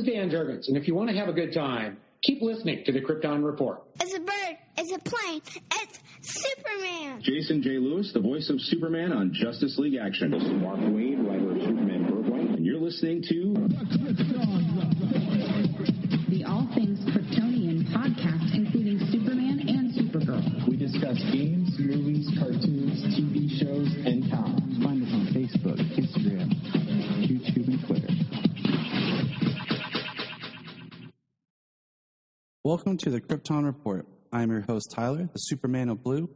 is Dan Jurgens, and if you want to have a good time, keep listening to the Krypton Report. It's a bird. It's a plane. It's Superman. Jason J. Lewis, the voice of Superman on Justice League Action. This is Mark Wade, writer of Superman Birthright, and you're listening to the All Things Kryptonian podcast, including Superman and Supergirl. We discuss games, movies, cartoons, TV shows, and comics. Find us on Facebook, Instagram, YouTube, and Twitter. Welcome to the Krypton Report. I am your host, Tyler, the Superman of Blue,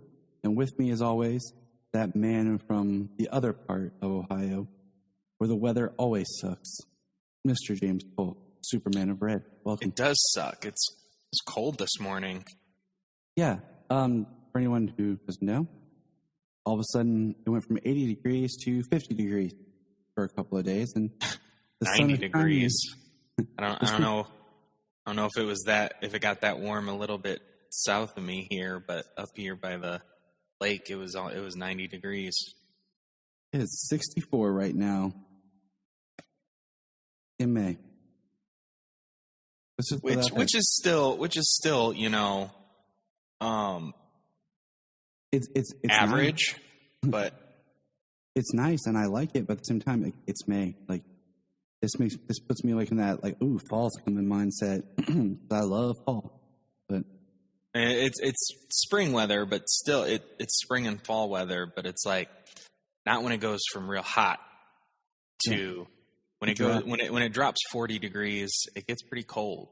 and with me, as always, that man from the other part of Ohio, where the weather always sucks, Mr. James Cole, Superman of Red. Welcome. It does suck. It's cold this morning. Yeah. For anyone who doesn't know, all of a sudden it went from 80 degrees to 50 degrees for a couple of days, and the 90 degrees. I don't know if it got that warm a little bit south of me here, but up here by the lake, it was 90 degrees. It's 64 right now in May. Which is still, it's average, nice. But it's nice and I like it, but at the same time, it's May. Like this puts me like in that ooh, fall's coming mindset. I love fall, but it's spring weather, but still it's spring and fall weather. But it's like not when it goes from real hot to when it drops 40 degrees, it gets pretty cold.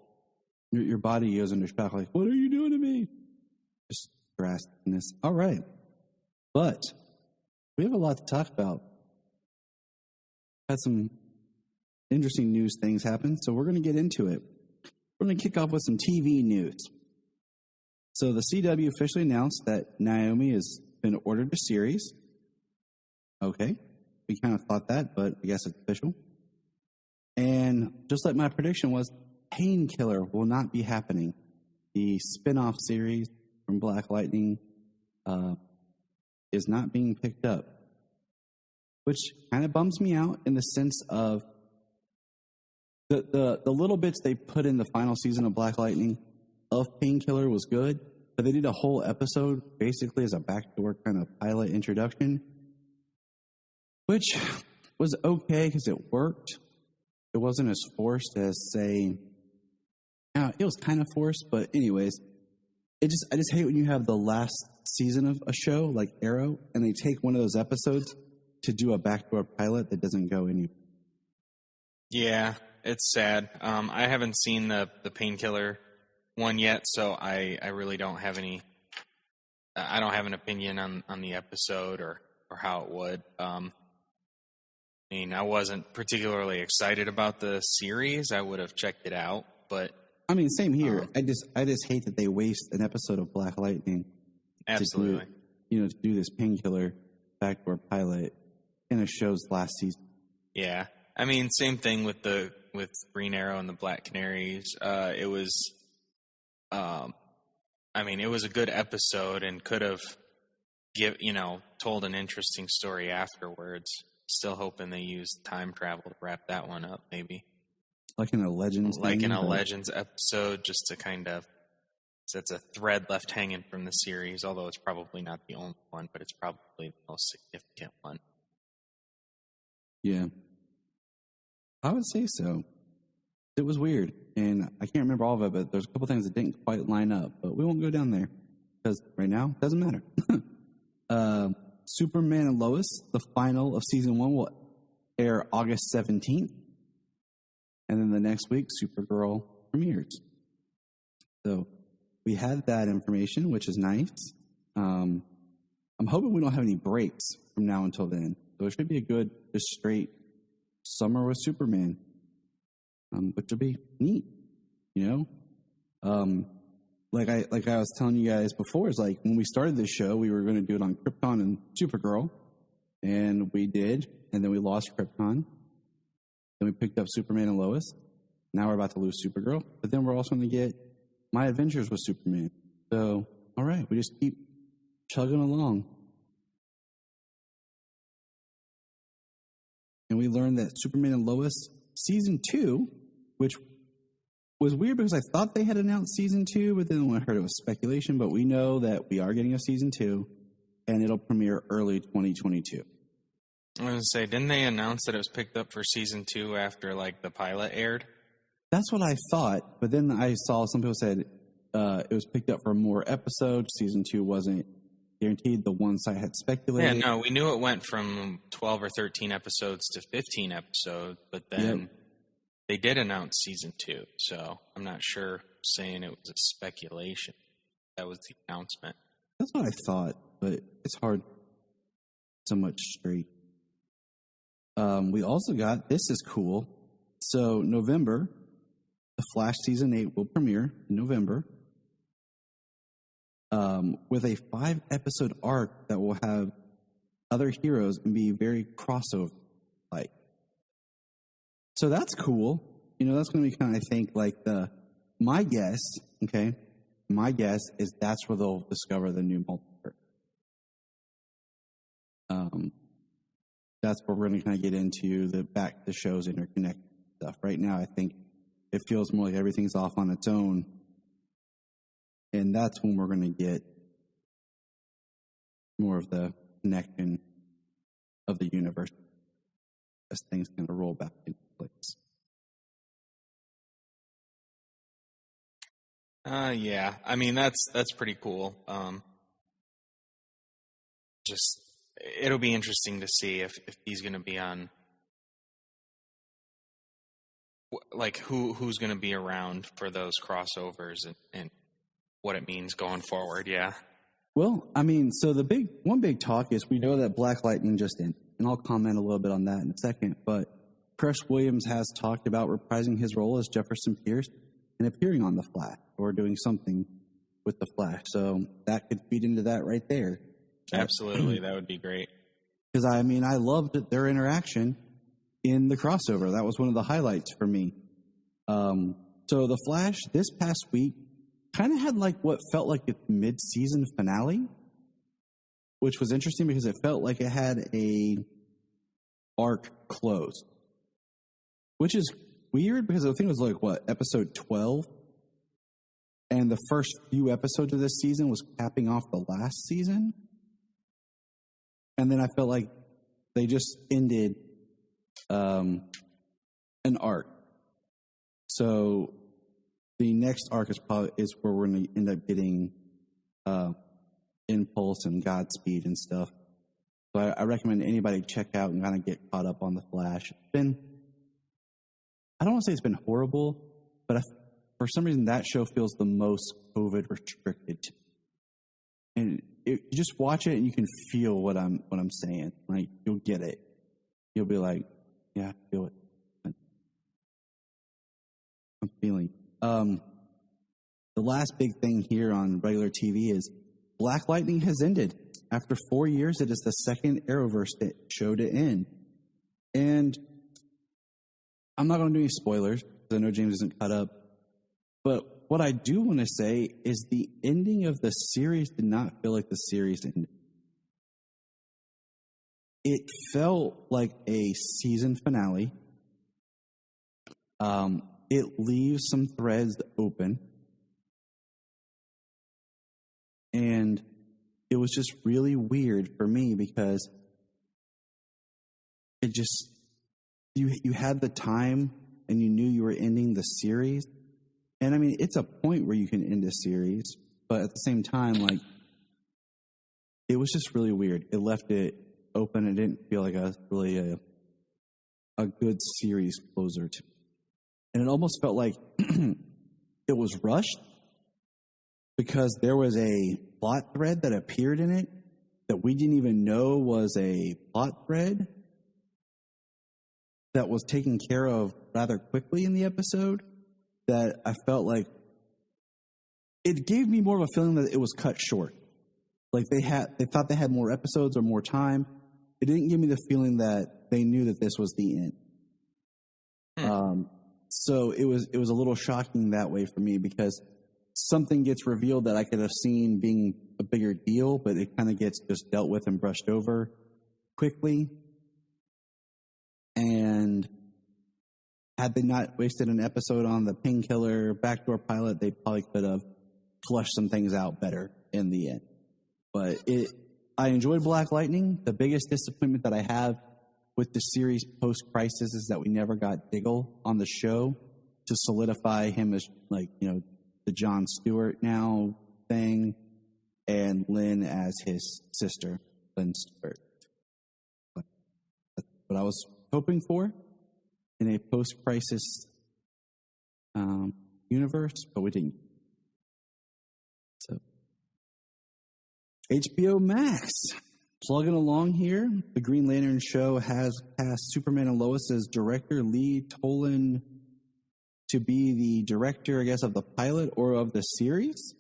Your body goes into shock. Like, what are you doing to me? Just drasticness. All right, but we have a lot to talk about. Had some interesting news things happen, so we're going to get into it. We're going to kick off with some TV news. So the CW officially announced that Naomi has been ordered a series. Okay, we kind of thought that, but I guess it's official. And just like my prediction was, Painkiller will not be happening. The spin-off series from Black Lightning is not being picked up, which kind of bums me out in the sense of the little bits they put in the final season of Black Lightning of Painkiller was good, but they did a whole episode basically as a backdoor kind of pilot introduction, which was okay because it worked. It wasn't as forced as, say, it was kind of forced, but anyways, I just hate when you have the last season of a show like Arrow and they take one of those episodes to do a backdoor pilot that doesn't go anywhere. Yeah, it's sad. I haven't seen the Painkiller one yet, so I really don't have any. I don't have an opinion on the episode or how it would. I wasn't particularly excited about the series. I would have checked it out, but same here. I just hate that they waste an episode of Black Lightning. Absolutely. To do this Painkiller backdoor pilot in a show's last season. Yeah, same thing with Green Arrow and the Black Canaries. It was, it was a good episode and could have told an interesting story afterwards. Still hoping they use time travel to wrap that one up, maybe. Like in a Legends Legends episode, just to kind of, so it's a thread left hanging from the series, although it's probably not the only one, but it's probably the most significant one. Yeah. I would say so. It was weird, and I can't remember all of it, but there's a couple things that didn't quite line up, but we won't go down there, because right now, it doesn't matter. Superman and Lois, the final of season 1, will air August 17th. And then the next week, Supergirl premieres. So we had that information, which is nice. I'm hoping we don't have any breaks from now until then. So it should be a good, just straight summer with Superman, which will be neat, Like I was telling you guys before, is like when we started this show, we were going to do it on Krypton and Supergirl, and we did, and then we lost Krypton. Then we picked up Superman and Lois. Now we're about to lose Supergirl, but then we're also going to get My Adventures with Superman. So, all right, we just keep chugging along. And we learned that Superman and Lois Season 2, which was weird because I thought they had announced season 2, but then when I heard it was speculation. But we know that we are getting a season 2, and it'll premiere early 2022. I was going to say, didn't they announce that it was picked up for season 2 after, like, the pilot aired? That's what I thought, but then I saw some people said it was picked up for more episodes. Season 2 wasn't guaranteed. The one site had speculated. Yeah, no, we knew it went from 12 or 13 episodes to 15 episodes, but then they did announce season 2, so I'm not sure saying it was a speculation. That was the announcement. That's what I thought, but it's hard so much straight. We also got, this is cool. So November, The Flash Season 8 will premiere in November with a 5-episode arc that will have other heroes and be very crossover-like. So that's cool. You know, that's going to be kind of, I think, like my guess is that's where they'll discover the new multiverse. That's where we're going to kind of get into the show's interconnected stuff. Right now, I think it feels more like everything's off on its own. And that's when we're going to get more of the connection of the universe as things kind of roll back into place. Yeah, I mean, that's pretty cool. Just, it'll be interesting to see if he's going to be on, like, who's going to be around for those crossovers and what it means going forward. Yeah. Well, I mean, so one big talk is we know that Black Lightning just ended, and I'll comment a little bit on that in a second, but Chris Williams has talked about reprising his role as Jefferson Pierce and appearing on The Flash or doing something with The Flash. So that could feed into that right there. Absolutely. That would be great. Because, I mean, I loved their interaction in the crossover. That was one of the highlights for me. So The Flash this past week kind of had like what felt like its mid-season finale, which was interesting because it felt like it had a arc close, which is weird because I think it was like, episode 12? And the first few episodes of this season was capping off the last season. And then I felt like they just ended an arc. So the next arc is where we're going to end up getting Impulse and Godspeed and stuff. So I recommend anybody check out and kind of get caught up on The Flash. It's been, I don't want to say it's been horrible, but for some reason that show feels the most COVID restricted. And you just watch it and you can feel what I'm saying. Like, you'll get it. You'll be like, yeah, I feel it. I'm feeling. The last big thing here on regular TV is Black Lightning has ended. After 4 years, it is the second Arrowverse show to end. And I'm not going to do any spoilers because I know James isn't caught up. But what I do want to say is the ending of the series did not feel like the series ended. It felt like a season finale. It leaves some threads open. And it was just really weird for me because it just, you had the time and you knew you were ending the series. And I mean, it's a point where you can end a series, but at the same time, like, it was just really weird. It left it open. It didn't feel like a good series closer to me. And it almost felt like it was rushed because there was a plot thread that appeared in it that we didn't even know was a plot thread that was taken care of rather quickly in the episode, that I felt like it gave me more of a feeling that it was cut short. Like they thought they had more episodes or more time. It didn't give me the feeling that they knew that this was the end. So it was a little shocking that way for me because something gets revealed that I could have seen being a bigger deal, but it kind of gets just dealt with and brushed over quickly. And had they not wasted an episode on the painkiller backdoor pilot, they probably could have flushed some things out better in the end. But I enjoyed Black Lightning. The biggest disappointment that I have with the series post-Crisis is that we never got Diggle on the show to solidify him as, like, you know, the Jon Stewart now thing, and Lynn as his sister, Lynn Stewart. That's what I was hoping for in a post-Crisis universe, but we didn't. So, HBO Max. Plugging along here, the Green Lantern show has cast Superman and Lois as director Lee Tolan to be the director, I guess, of the pilot or of the series.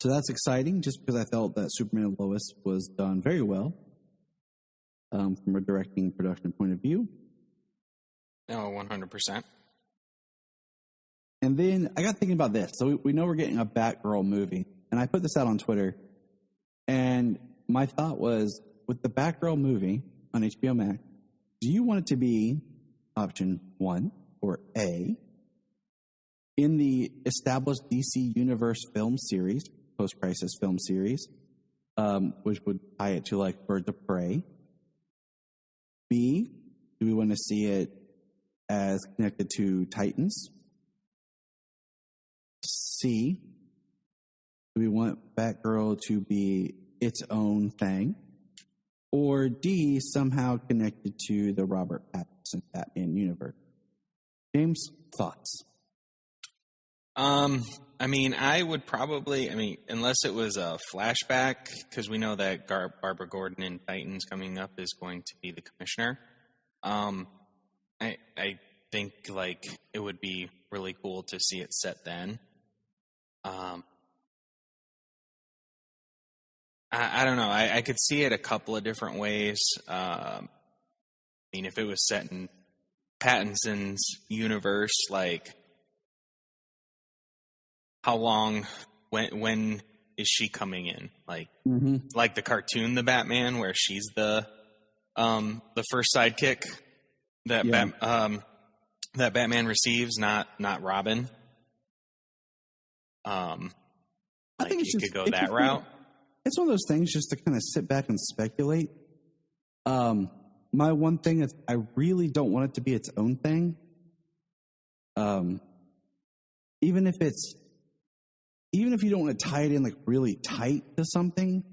So that's exciting, just because I felt that Superman and Lois was done very well from a directing production point of view. No, 100%. And then I got thinking about this. So we know we're getting a Batgirl movie, and I put this out on Twitter. And my thought was, with the Batgirl movie on HBO Max, do you want it to be option 1 or A, in the established DC Universe film series, post-crisis film series, which would tie it to like Birds of Prey? B, do we want to see it as connected to Titans? C, do we want Batgirl to be its own thing? Or D, somehow connected to the Robert Pattinson Batman universe? James, thoughts? I mean, I would probably, unless it was a flashback, because we know that Barbara Gordon in Titans coming up is going to be the commissioner. I think, like, it would be really cool to see it set then. I don't know. I could see it a couple of different ways. If it was set in Pattinson's universe, like, how long, when is she coming in? Like, like the cartoon, The Batman, where she's the first sidekick that that Batman receives, not Robin. I like, think you could go that route. It's one of those things just to kind of sit back and speculate. My one thing is I really don't want it to be its own thing. Even if you don't want to tie it in like really tight to something,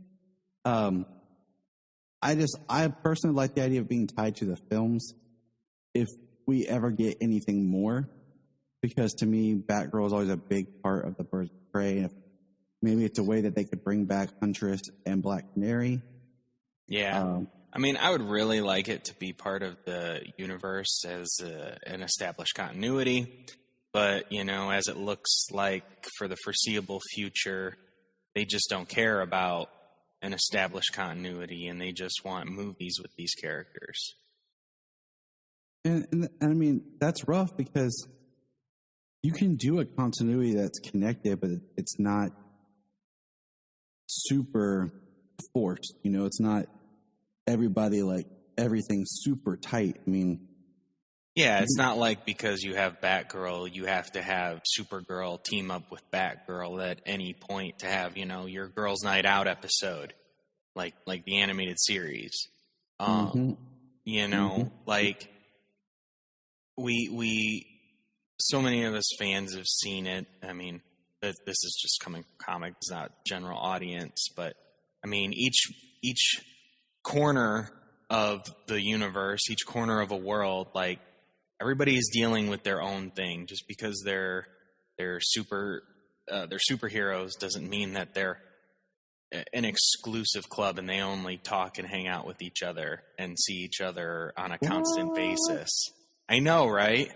I personally like the idea of being tied to the films if we ever get anything more, because to me, Batgirl is always a big part of the Birds of Prey. And if maybe it's a way that they could bring back Huntress and Black Canary. Yeah. I would really like it to be part of the universe as an established continuity. But, as it looks like for the foreseeable future, they just don't care about an established continuity, and they just want movies with these characters. And that's rough, because you can do a continuity that's connected, but it's not super forced. It's not everybody, like, everything's super tight. Yeah, it's not like because you have Batgirl, you have to have Supergirl team up with Batgirl at any point to have, your Girls' Night Out episode, like the animated series. Like, we so many of us fans have seen it. This is just coming from comics, not general audience, but each corner of the universe, each corner of a world, like, everybody is dealing with their own thing. Just because they're superheroes doesn't mean that they're an exclusive club and they only talk and hang out with each other and see each other on a constant basis. I know, right?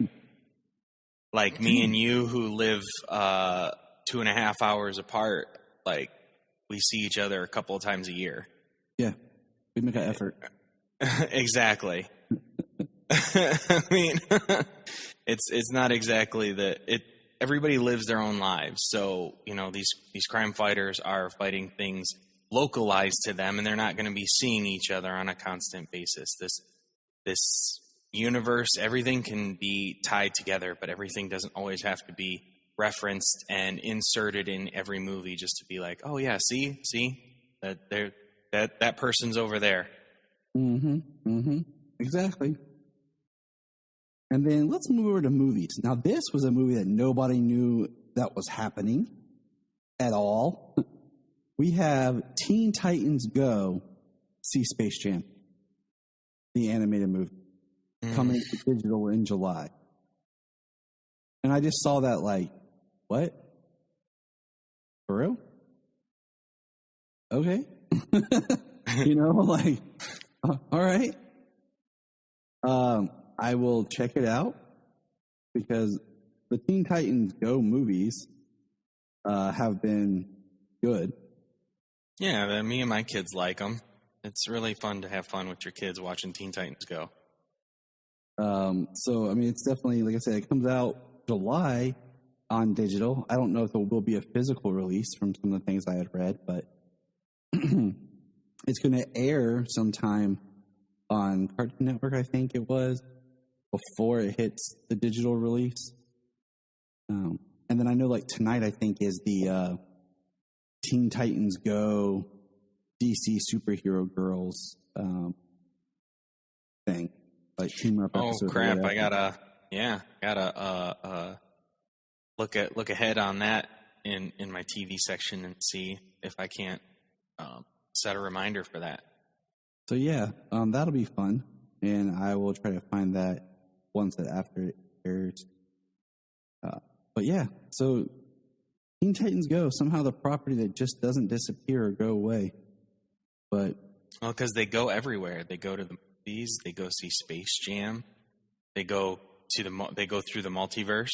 Like me and you, who live 2.5 hours apart, like, we see each other a couple of times a year. Yeah, we make an effort. Exactly. It's not exactly everybody lives their own lives. So, these crime fighters are fighting things localized to them, and they're not going to be seeing each other on a constant basis. This universe, everything can be tied together, but everything doesn't always have to be referenced and inserted in every movie just to be like, oh yeah, see that person's over there. Exactly. And then let's move over to movies. Now, this was a movie that nobody knew that was happening at all. We have Teen Titans Go, see Space Jam, the animated movie, coming to digital in July. And I just saw that like, what? For real? Okay. Like, all right. I will check it out because the Teen Titans Go movies have been good. Yeah, me and my kids like them. It's really fun to have fun with your kids watching Teen Titans Go. So, I mean, it's definitely, like I said, it comes out July on digital. I don't know if there will be a physical release from some of the things I had read, but it's going to air sometime on Cartoon Network, I think it was, before it hits the digital release. And then I know, like, tonight, I think, is the Teen Titans Go DC Superhero Girls thing. Like, team up episode. Oh, crap. I gotta look ahead on that in my TV section and see if I can't set a reminder for that. So, yeah, that'll be fun. And I will try to find that after it airs. But yeah, so Teen Titans Go, somehow the property that just doesn't disappear or go away. But well, because they go everywhere. They go to the movies. They go see Space Jam. They go through the multiverse,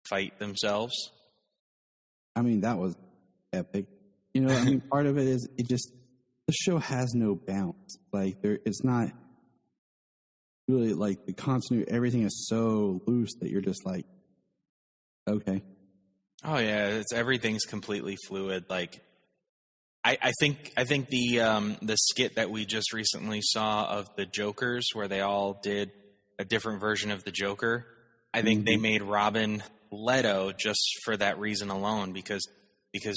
fight themselves. I mean, that was epic. I mean, part of it is the show has no bounds. Like it's not really like the continuity. Everything is so loose that you're just like, okay. Oh yeah, everything's completely fluid. Like, I think the skit that we just recently saw of the Jokers, where they all did a different version of the Joker, I think they made Robin Leto just for that reason alone, because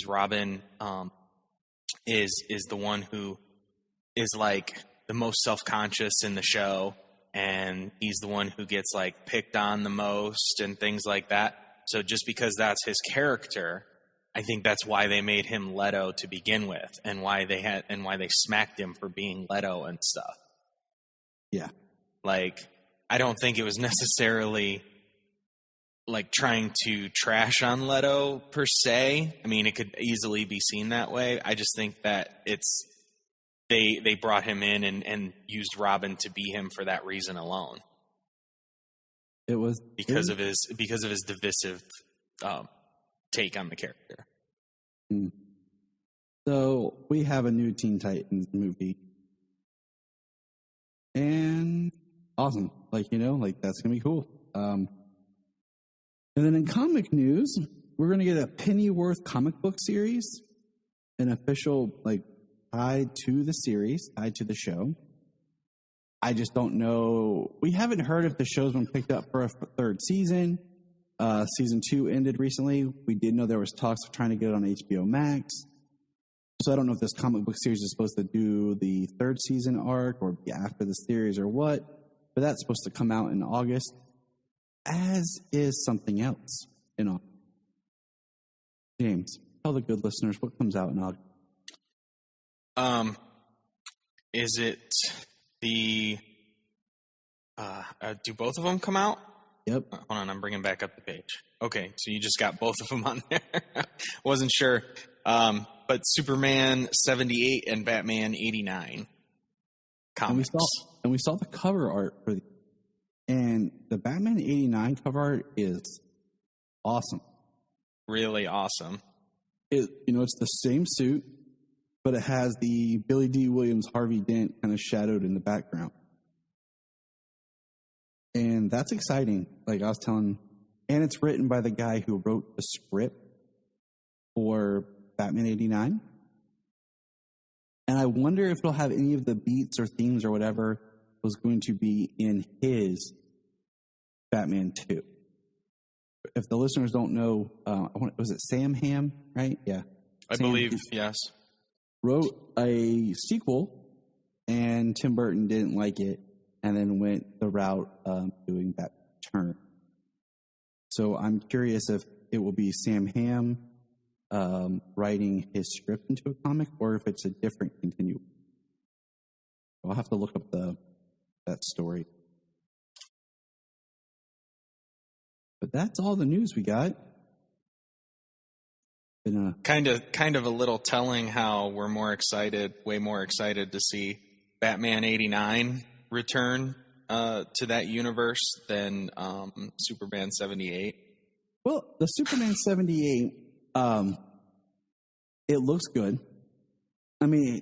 Robin is the one who is like the most self-conscious in the show, and he's the one who gets like picked on the most and things like that. So just because that's his character, I think that's why they made him Leto to begin with, and why they smacked him for being Leto and stuff. Yeah. Like, I don't think it was necessarily like trying to trash on Leto per se. I mean, it could easily be seen that way. I just think that they brought him in and used Robin to be him for that reason alone. It was because of his divisive take on the character. So we have a new Teen Titans movie, and awesome. Like that's gonna be cool. And then in comic news, we're gonna get a Pennyworth comic book series, an official tied to the series, tied to the show. I just don't know. We haven't heard if the show's been picked up for a third season. Season 2 ended recently. We did know there was talks of trying to get it on HBO Max. So I don't know if this comic book series is supposed to do the third season arc or be after the series or what. But that's supposed to come out in August, as is something else in August. James, tell the good listeners what comes out in August. Is it the do both of them come out? Yep. Hold on, I'm bringing back up the page. Okay, so you just got both of them on there. Wasn't sure. But Superman 78 and Batman 89 comics. And we saw the cover art for and the Batman 89 cover art is awesome. Really awesome. It's the same suit, but it has the Billy D. Williams, Harvey Dent kind of shadowed in the background. And that's exciting. Like I was telling, and it's written by the guy who wrote the script for Batman 89. And I wonder if it'll have any of the beats or themes or whatever was going to be in his Batman 2. If the listeners don't know, was it Sam Hamm, right? Yeah. I believe, yes. Wrote a sequel, and Tim Burton didn't like it, and then went the route of doing that turn. So I'm curious if it will be Sam Hamm writing his script into a comic, or if it's a different continuum. I'll have to look up that story. But that's all the news we got. Kind of a little telling how we're way more excited to see Batman 89 return to that universe than Superman 78. Well, the Superman 78, it looks good. I mean,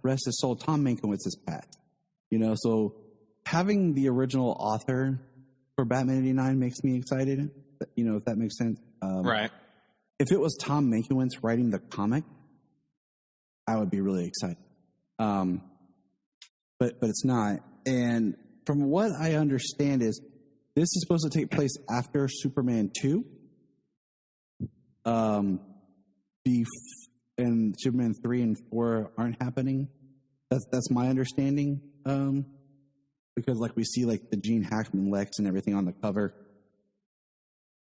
rest his soul, Tom Mankiewicz is passed. So having the original author for Batman 89 makes me excited, if that makes sense. Right. If it was Tom Mankiewicz writing the comic, I would be really excited. But it's not. And from what I understand is this is supposed to take place after Superman 2. And Superman 3 and 4 aren't happening. That's my understanding. Because we see the Gene Hackman Lex and everything on the cover.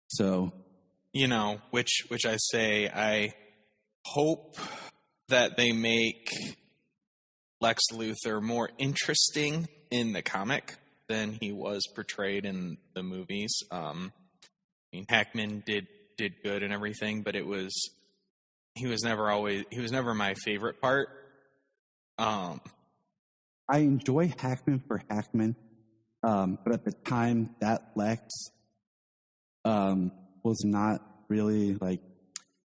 So, which I say, I hope that they make Lex Luthor more interesting in the comic than he was portrayed in the movies. Hackman did good and everything, but he was never my favorite part. I enjoy Hackman for Hackman, but at the time that Lex was not really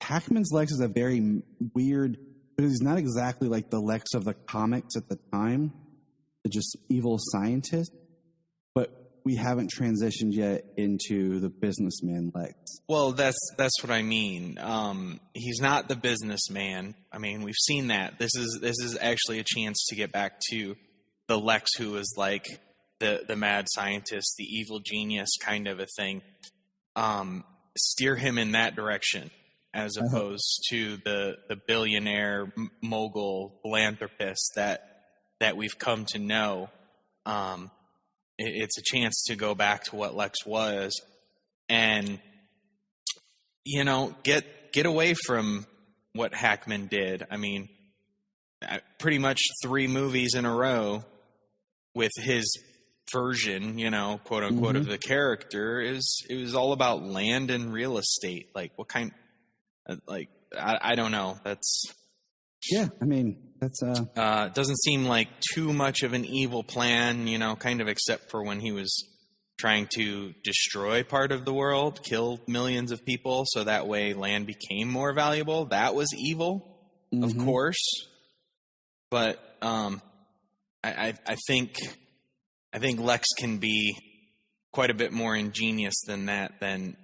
Hackman's Lex is a very weird, because he's not exactly like the Lex of the comics at the time, the just evil scientist, but we haven't transitioned yet into the businessman Lex. Well, that's what I mean. He's not the businessman. I mean, we've seen that. This is actually a chance to get back to the Lex who was the mad scientist, the evil genius kind of a thing. Steer him in that direction as opposed to the billionaire mogul philanthropist that we've come to know. It's a chance to go back to what Lex was and, get away from what Hackman did. I mean, pretty much 3 movies in a row with his version, quote unquote, of the character it was all about land and real estate. What kind, I don't know. That's, yeah, I mean, that's, doesn't seem like too much of an evil plan, kind of, except for when he was trying to destroy part of the world, kill millions of people, so that way land became more valuable. That was evil, of course. But I think Lex can be quite a bit more ingenious than that, than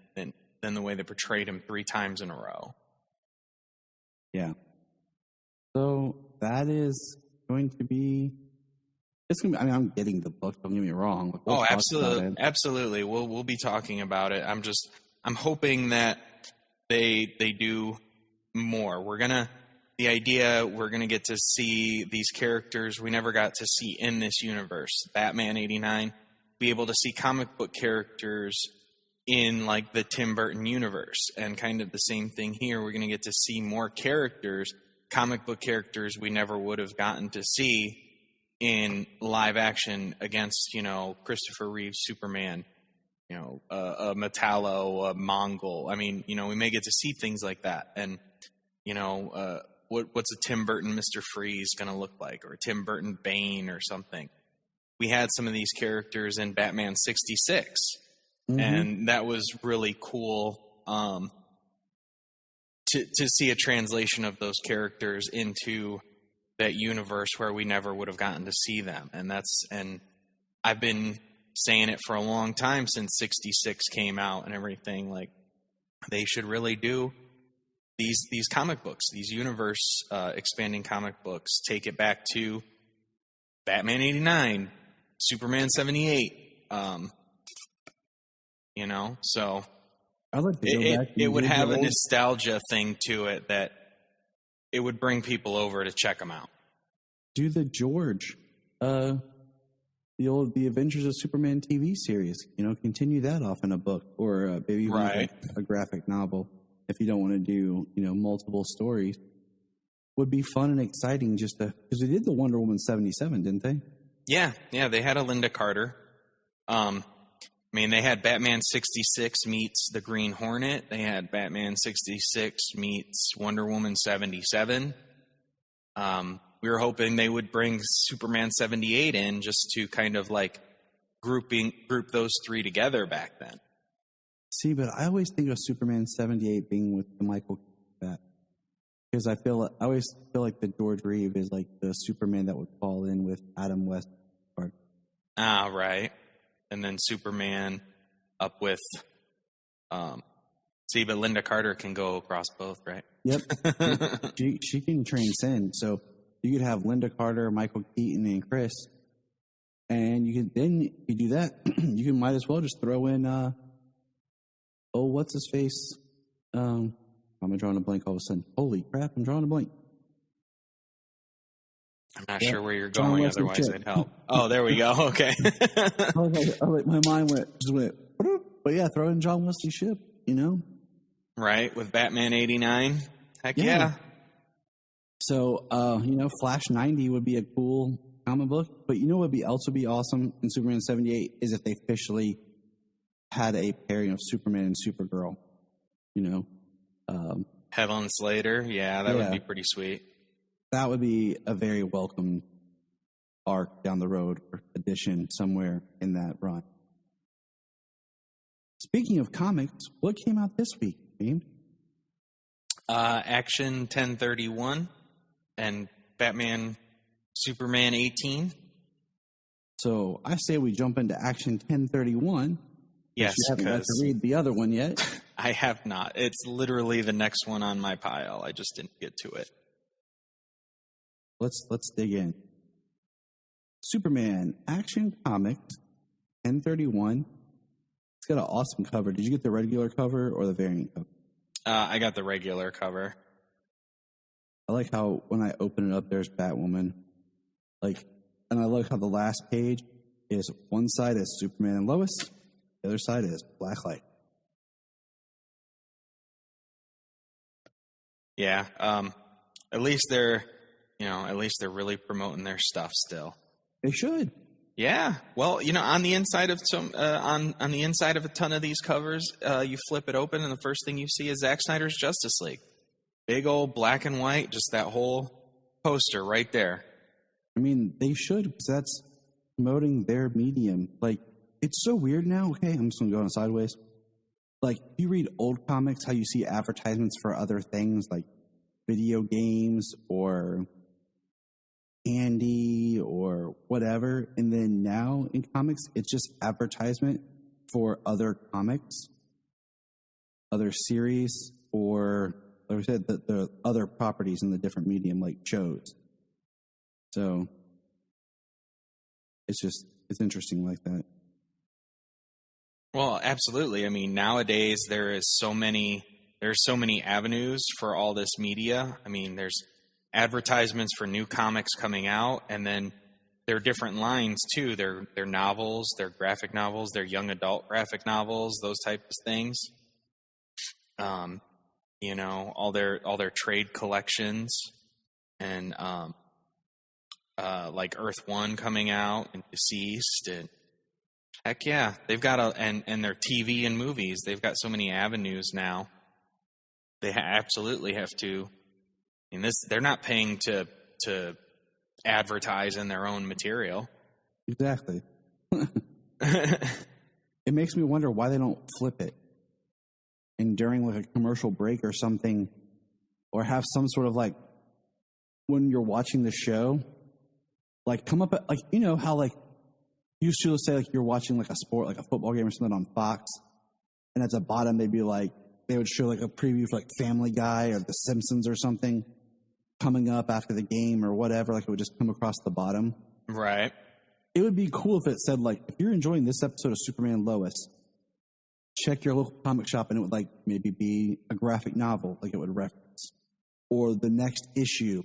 the way they portrayed him 3 times in a row. Yeah. So that is going to be. It's going to be. I mean, I'm getting the book. Don't get me wrong. We'll absolutely. We'll be talking about it. I'm hoping that they do more. We're gonna get to see these characters we never got to see in this universe. Batman 89, be able to see comic book characters in the Tim Burton universe, and kind of the same thing here. We're going to get to see more characters, comic book characters we never would have gotten to see in live action against, Christopher Reeve's Superman, a Metallo, a Mongol. I mean, we may get to see things like that. And, what's a Tim Burton Mr. Freeze going to look like, or a Tim Burton Bane or something? We had some of these characters in Batman 66, and that was really cool to see a translation of those characters into that universe where we never would have gotten to see them. And I've been saying it for a long time, since 66 came out and everything. They should really do these comic books, these universe expanding comic books. Take it back to Batman 89, Superman 78. So I'd like to go back. It would have a nostalgia thing to it that it would bring people over to check them out. Do the George, the Adventures of Superman TV series. Continue that off in a book or maybe even a graphic novel. If you don't want to do multiple stories, would be fun and exciting because they did the Wonder Woman 77, didn't they? Yeah, they had a Linda Carter. They had Batman 66 meets the Green Hornet. They had Batman 66 meets Wonder Woman 77. We were hoping they would bring Superman 78 in just to kind of like group those three together back then. See, but I always think of Superman 78 being with the Michael Bat. Because I always feel like the George Reeve is like the Superman that would fall in with Adam West. Right. And then Superman up with, but Linda Carter can go across both, right? Yep. she can transcend. So you could have Linda Carter, Michael Keaton, and Chris. And you do that. You might as well just throw in, what's his face? I'm drawing a blank all of a sudden. Holy crap, I'm drawing a blank. I'm not sure where you're going, otherwise I'd help. Oh, there we go. Okay. My mind went, but yeah, throw in John Wesley Shipp, Right, with Batman 89. Heck yeah. So, Flash 90 would be a cool comic book, but what else would be awesome in Superman 78 is if they officially had a pairing of Superman and Supergirl, Helen Slater, that would be pretty sweet. That would be a very welcome arc down the road or addition somewhere in that run. Speaking of comics, what came out this week, James? Action 1031 and Batman Superman 18. So I say we jump into Action 1031. Yes, you haven't got to read the other one yet. I have not. It's literally the next one on my pile. I just didn't get to it. Let's dig in. Superman Action Comics 1031. It's got an awesome cover. Did you get the regular cover or the variant cover? I got the regular cover. I like how when I open it up, there's Batwoman. And I like how the last page is one side is Superman and Lois, the other side is Blacklight. Yeah. At least they're really promoting their stuff still. They should. Yeah. Well, on the inside of on the inside of a ton of these covers, you flip it open and the first thing you see is Zack Snyder's Justice League. Big old black and white, just that whole poster right there. They should, because that's promoting their medium. It's so weird now. Okay, I'm just going to go on sideways. You read old comics, how you see advertisements for other things like video games or candy or whatever. And then now in comics, it's just advertisement for other comics, other series, or like I said, the other properties in the different medium, like shows. So it's interesting like that. Well, absolutely. Nowadays there's so many avenues for all this media. There's advertisements for new comics coming out, and then there are different lines too. They're novels, they're graphic novels, they're young adult graphic novels, those types of things. All their trade collections, and like Earth One coming out and Deceased, and heck yeah, they've got and their TV and movies. They've got so many avenues now. They absolutely have to. They're not paying to advertise in their own material. Exactly. It makes me wonder why they don't flip it, and during a commercial break or something, or have some sort of when you're watching the show, come up at, how used to say you're watching a sport, a football game or something on Fox, and at the bottom they'd be they would show a preview for Family Guy or The Simpsons or something coming up after the game or whatever. It would just come across the bottom. Right. it would be cool if it said, like, if you're enjoying this episode of Superman Lois, check your local comic shop, and it would, like, maybe be a graphic novel, like it would reference, or the next issue,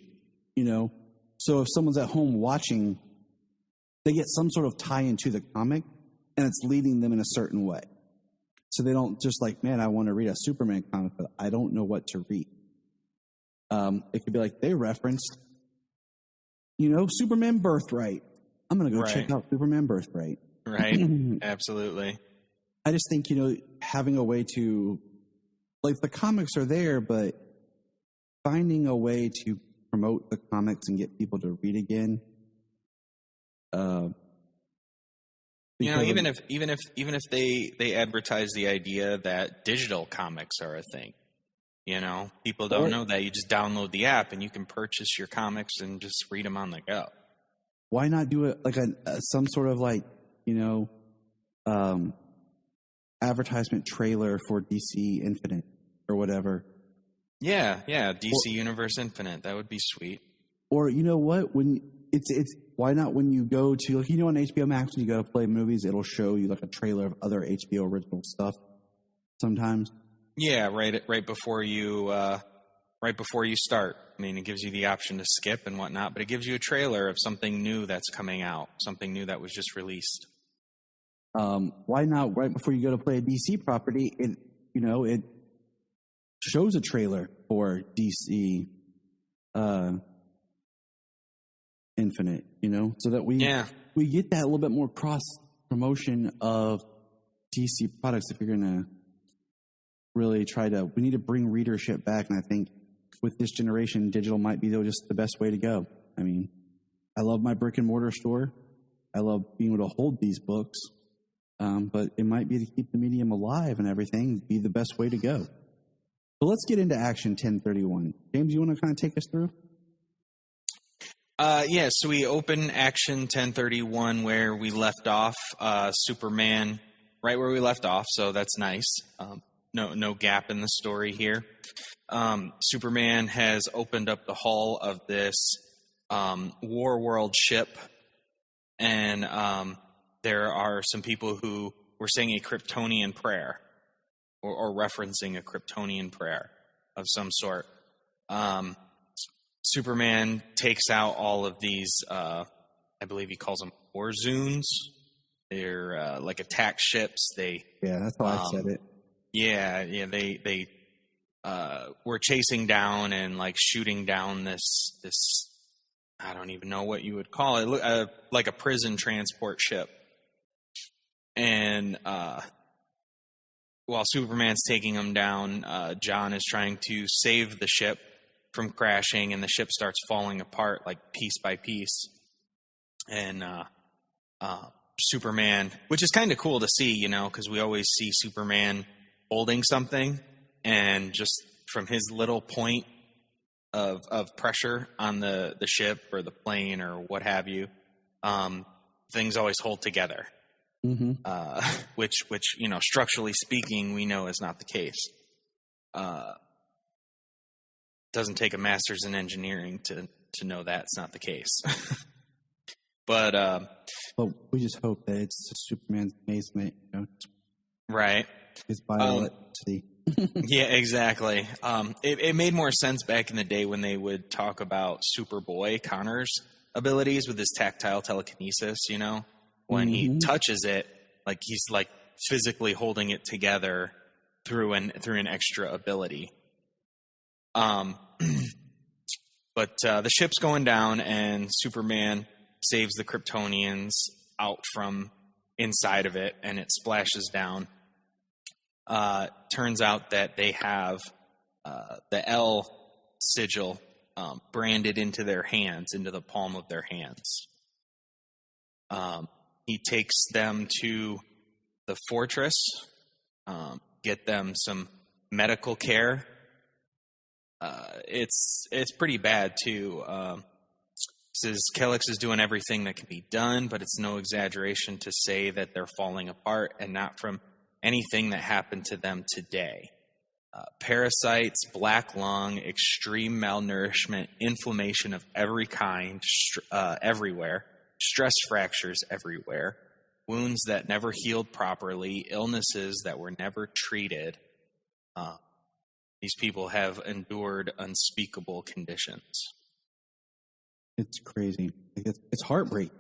you know? So if someone's at home watching, they get some sort of tie into the comic, and it's leading them in a certain way. So they don't just like, man, I want to read a Superman comic, but I don't know what to read. It could be like, they referenced, you know, Superman Birthright. I'm going to go check out Superman Birthright. Right. Absolutely. I just think, you know, having a way to, like, the comics are there, but finding a way to promote the comics and get people to read again. You know, even if they advertise the idea that digital comics are a thing, you know, people don't know that. You just download the app and you can purchase your comics and just read them on the go. Why not do it like some sort of, like, you know, advertisement trailer for DC Infinite or whatever? Yeah, DC Universe Infinite. That would be sweet. Or, you know what, when it's why not when you go to, like, you know, on HBO Max, when you go to play movies, it'll show you like a trailer of other HBO original stuff sometimes. Yeah, right before you start. I mean, it gives you the option to skip and whatnot, but it gives you a trailer of something new that's coming out, something new that was just released. Why not right before you go to play a DC property? It shows a trailer for DC Infinite, you know, so that we get that a little bit more cross promotion of DC products. If you're going to really we need to bring readership back. And I think with this generation, digital might be just the best way to go. I mean, I love my brick and mortar store. I love being able to hold these books. But it might be to keep the medium alive and everything be the best way to go. So let's get into Action 1031. James, you want to kind of take us through? So we open Action 1031 where we left off, Superman, right where we left off, so that's nice. No gap in the story here. Superman has opened up the hull of this War World ship, and there are some people who were saying a Kryptonian prayer, or referencing a Kryptonian prayer of some sort. Superman takes out all of these, I believe he calls them Warzoons. They're like attack ships. That's how I said it. Yeah. They were chasing down and like shooting down this. I don't even know what you would call it, like a prison transport ship. And while Superman's taking them down, John is trying to save the ship from crashing, and the ship starts falling apart like piece by piece. And Superman, which is kind of cool to see, you know, because we always see Superman holding something, and just from his little point of pressure on the ship or the plane or what have you, things always hold together. Mm-hmm. Which you know, structurally speaking, we know is not the case. Doesn't take a master's in engineering to know that's not the case. But we just hope that it's Superman's amazement, you know? Right. His biology. Yeah, exactly. It made more sense back in the day when they would talk about Superboy Connor's abilities with his tactile telekinesis, you know? When he touches it, like he's like physically holding it together through an extra ability. But the ship's going down, and Superman saves the Kryptonians out from inside of it, and it splashes down. Turns out that they have the L sigil branded into their hands, into the palm of their hands. He takes them to the fortress, get them some medical care. It's pretty bad too. Says Kellex is doing everything that can be done, but it's no exaggeration to say that they're falling apart, and not from anything that happened to them today. Parasites, black lung, extreme malnourishment, inflammation of every kind, everywhere. stress fractures everywhere, wounds that never healed properly, illnesses that were never treated. These people have endured unspeakable conditions. It's crazy. It's heartbreaking.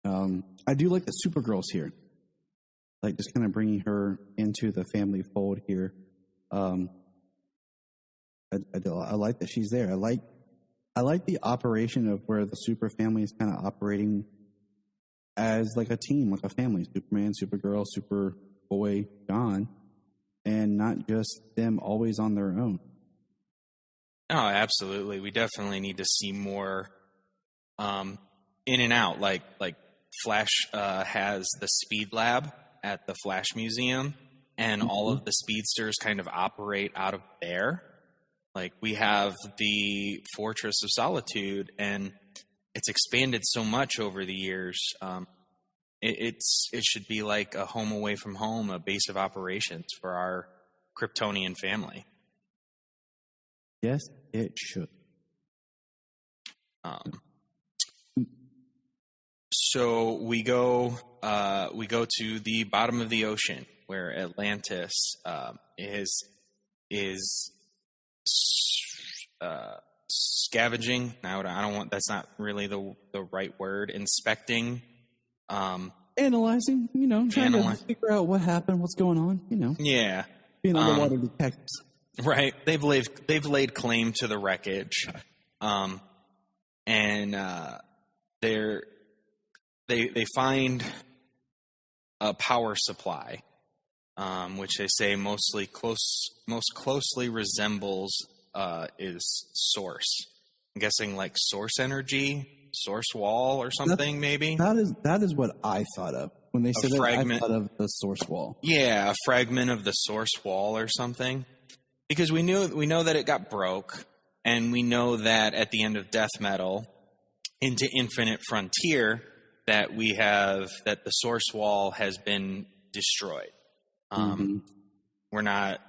I do like the Supergirls here. Like, just kind of bringing her into the family fold here. I like that she's there. I like the operation of where the super family is kind of operating as like a team, like a family. Superman, Supergirl, Superboy, John, and not just them always on their own. Oh, absolutely. We definitely need to see more in and out. Like Flash has the Speed Lab at the Flash Museum, and all of the speedsters kind of operate out of there. Like, we have the Fortress of Solitude, and it's expanded so much over the years. It should be like a home away from home, a base of operations for our Kryptonian family. Yes, it should. So we go to the bottom of the ocean where Atlantis is scavenging. Now I don't want. That's not really the right word. Inspecting, analyzing. Trying to figure out what happened, what's going on. Yeah, being underwater detectives. Right. They've laid claim to the wreckage, and they find a power supply, which they say most closely resembles is source. I'm guessing like source energy, source wall, or something. Maybe that is what I thought of when they said that. I thought of the source wall. Yeah, a fragment of the source wall or something. Because we know that it got broke, and we know that at the end of Death Metal, into Infinite Frontier, that the source wall has been destroyed. We're not.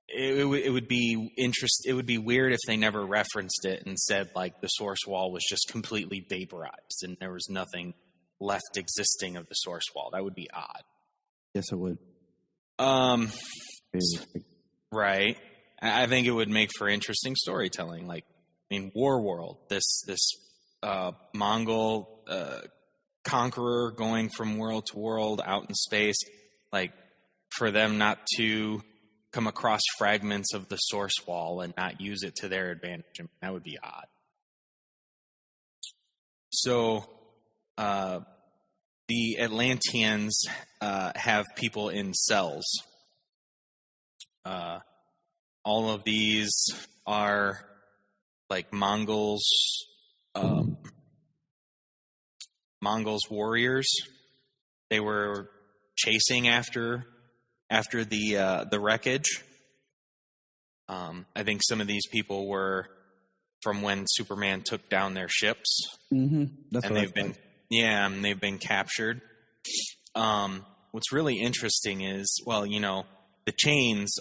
It would be It would be weird if they never referenced it and said like the source wall was just completely vaporized and there was nothing left existing of the source wall. That would be odd. Yes, it would. Right. I think it would make for interesting storytelling. Like, Warworld, this Mongol conqueror going from world to world out in space, like, for them not to come across fragments of the source wall and not use it to their advantage, that would be odd. So, the Atlanteans have people in cells. All of these are like Mongols warriors. They were chasing after the wreckage. I think some of these people were from when Superman took down their ships. That's and they've been captured. What's really interesting is, the chains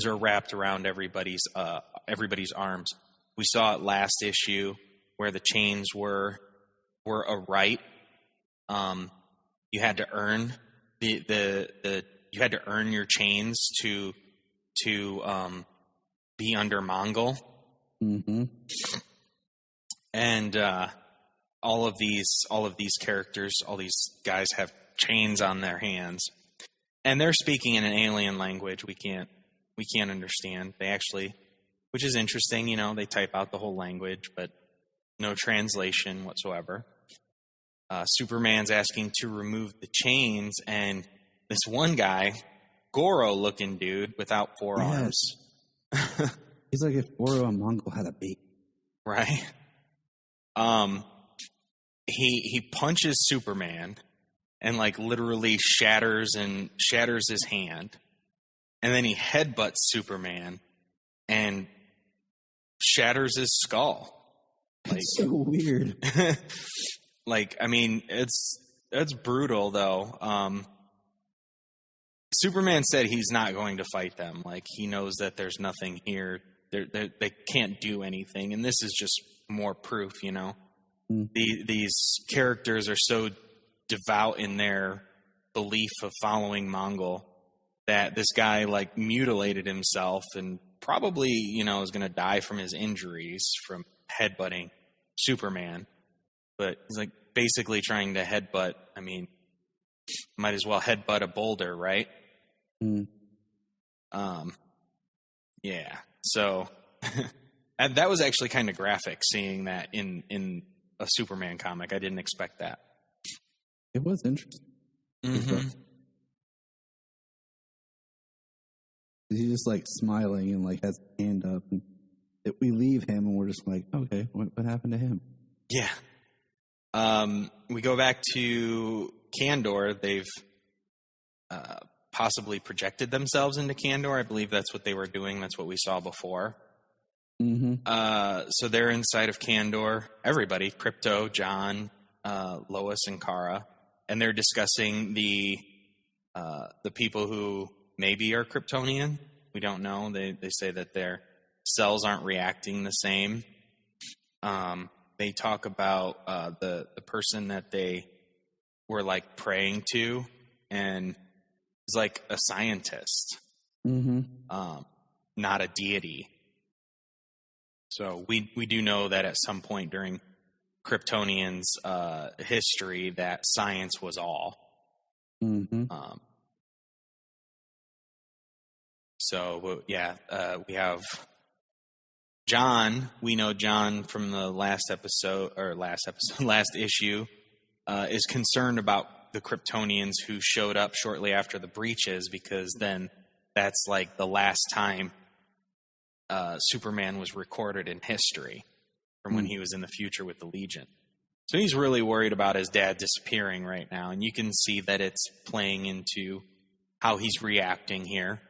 are wrapped around everybody's arms. We saw it last issue where the chains were a right. You had to earn you had to earn your chains to be under Mongol. And all of these characters, all these guys have chains on their hands, and they're speaking in an alien language we can't understand. They actually, which is interesting, they type out the whole language, but no translation whatsoever. Superman's asking to remove the chains, and this one guy, Goro-looking dude without forearms. Yes. He's like if Goro and Mongol had a baby. Right. He punches Superman and like literally shatters his hand. And then he headbutts Superman and shatters his skull. It's so weird. It's brutal though. Superman said he's not going to fight them. Like, he knows that there's nothing here. They can't do anything. And this is just more proof, these characters are so devout in their belief of following Mongol that this guy like mutilated himself and probably, is going to die from his injuries from headbutting Superman. But he's like basically trying to headbutt. I mean, might as well headbutt a boulder, right? Yeah. So and that was actually kind of graphic seeing that in a Superman comic. I didn't expect that. It was interesting. Mm-hmm. He's just like smiling and like has his hand up. And we leave him and we're just like, okay, what happened to him? Yeah. We go back to Kandor. They've possibly projected themselves into Kandor. I believe that's what they were doing. That's what we saw before. So they're inside of Kandor. Everybody, Crypto, John, Lois, and Kara, and they're discussing the people who maybe are Kryptonian. We don't know. They say that their cells aren't reacting the same. They talk about the person that they were like praying to, and is like a scientist, not a deity. So we do know that at some point during Kryptonians' history that science was all. We have John. We know John from the last issue, is concerned about the Kryptonians who showed up shortly after the breaches, because then that's like the last time Superman was recorded in history from when he was in the future with the Legion. So he's really worried about his dad disappearing right now, and you can see that it's playing into how he's reacting here.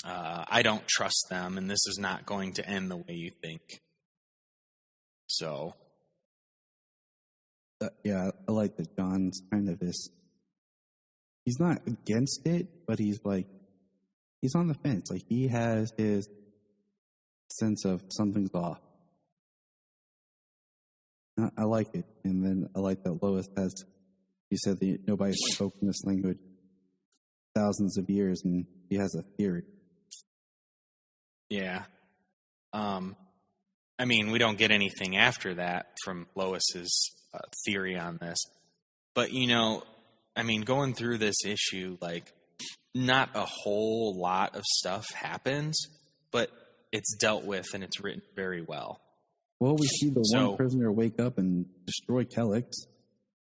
I don't trust them, and this is not going to end the way you think. So, I like that John's kind of this. He's not against it, but he's on the fence. Like, he has his sense of something's off. I like it. And then I like that Lois has, he said that nobody's spoken this language thousands of years, and he has a theory. Yeah. I mean, we don't get anything after that from Lois's theory on this. But, going through this issue, like, not a whole lot of stuff happens, but it's dealt with and it's written very well. Well, we see the one prisoner wake up and destroy Kellex.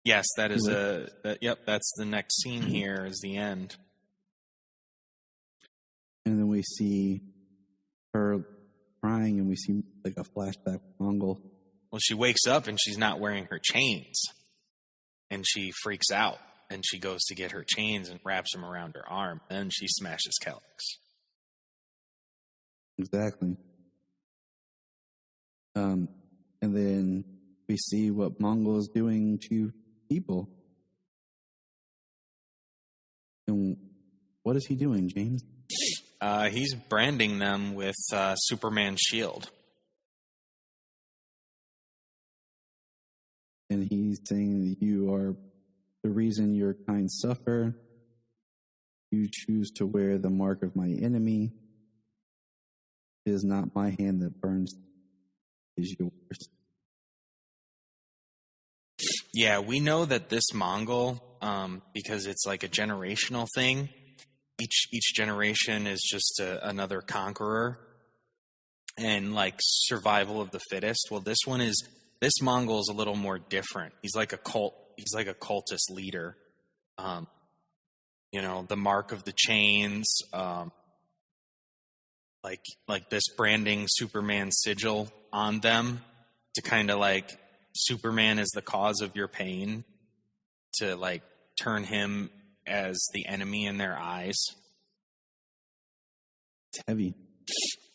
Yes, that is that's the next scene here is the end. And then we see her crying, and we see like a flashback of Mongol. Well, she wakes up and she's not wearing her chains, and she freaks out, and she goes to get her chains and wraps them around her arm, and she smashes Kellex. Exactly. And then we see what Mongol is doing to people. And what is he doing, James? He's branding them with Superman's shield. And he's saying that you are the reason your kind suffer. You choose to wear the mark of my enemy. It is not my hand that burns, it is yours. Yeah, we know that this Mongol, because it's like a generational thing, each generation is just another conqueror and like survival of the fittest. Well, this Mongol is a little more different. He's like a cultist leader. The mark of the chains, like this branding Superman sigil on them to kind of like Superman is the cause of your pain, to like turn him as the enemy in their eyes. It's heavy.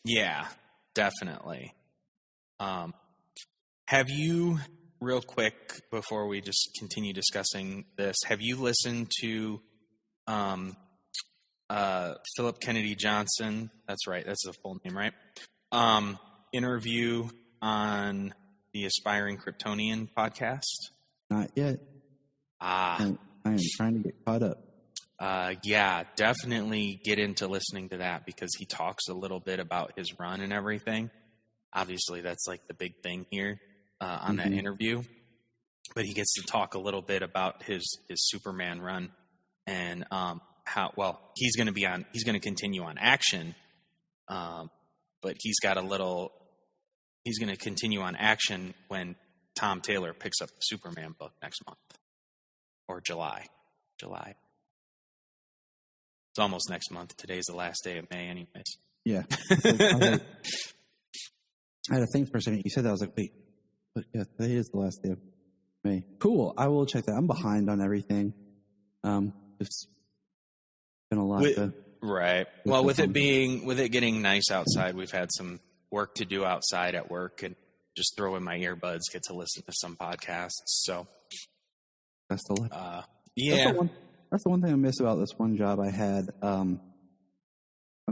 Yeah, definitely. Have you, real quick, before we just continue discussing this, have you listened to Philip Kennedy Johnson? That's right. That's the full name, right? Interview on the Aspiring Kryptonian podcast? Not yet. I am trying to get caught up. Yeah, definitely get into listening to that because he talks a little bit about his run and everything. Obviously, that's like the big thing here on that interview. But he gets to talk a little bit about his Superman run and he's going to continue on Action, but he's going to continue on Action when Tom Taylor picks up the Superman book next month or July. It's almost next month. Today's the last day of May anyways. Yeah. I had to think for a second. You said that. I was like, wait. But yeah, today is the last day of May. Cool. I will check that. I'm behind on everything. It's been a lot. Right. Well, with it getting nice outside, we've had some work to do outside at work and just throw in my earbuds, get to listen to some podcasts. So that's the life. Yeah. That's the one thing I miss about this one job I had when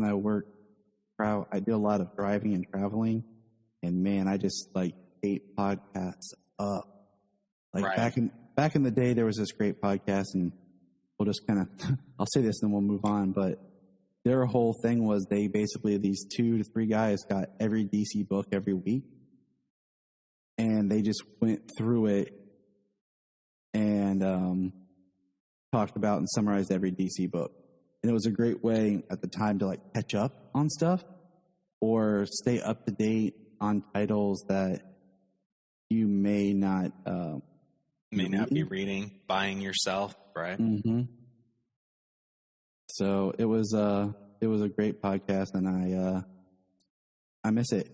I worked. I did a lot of driving and traveling, and man, I just ate podcasts up. Back in the day, there was this great podcast, and we'll just kind of I'll say this and then we'll move on. But their whole thing was these 2 to 3 guys got every DC book every week, and they just went through it and talked about and summarized every DC book. And it was a great way at the time to catch up on stuff or stay up to date on titles that you may not be reading, buying yourself, right? Mm-hmm. So it was a great podcast, and I miss it.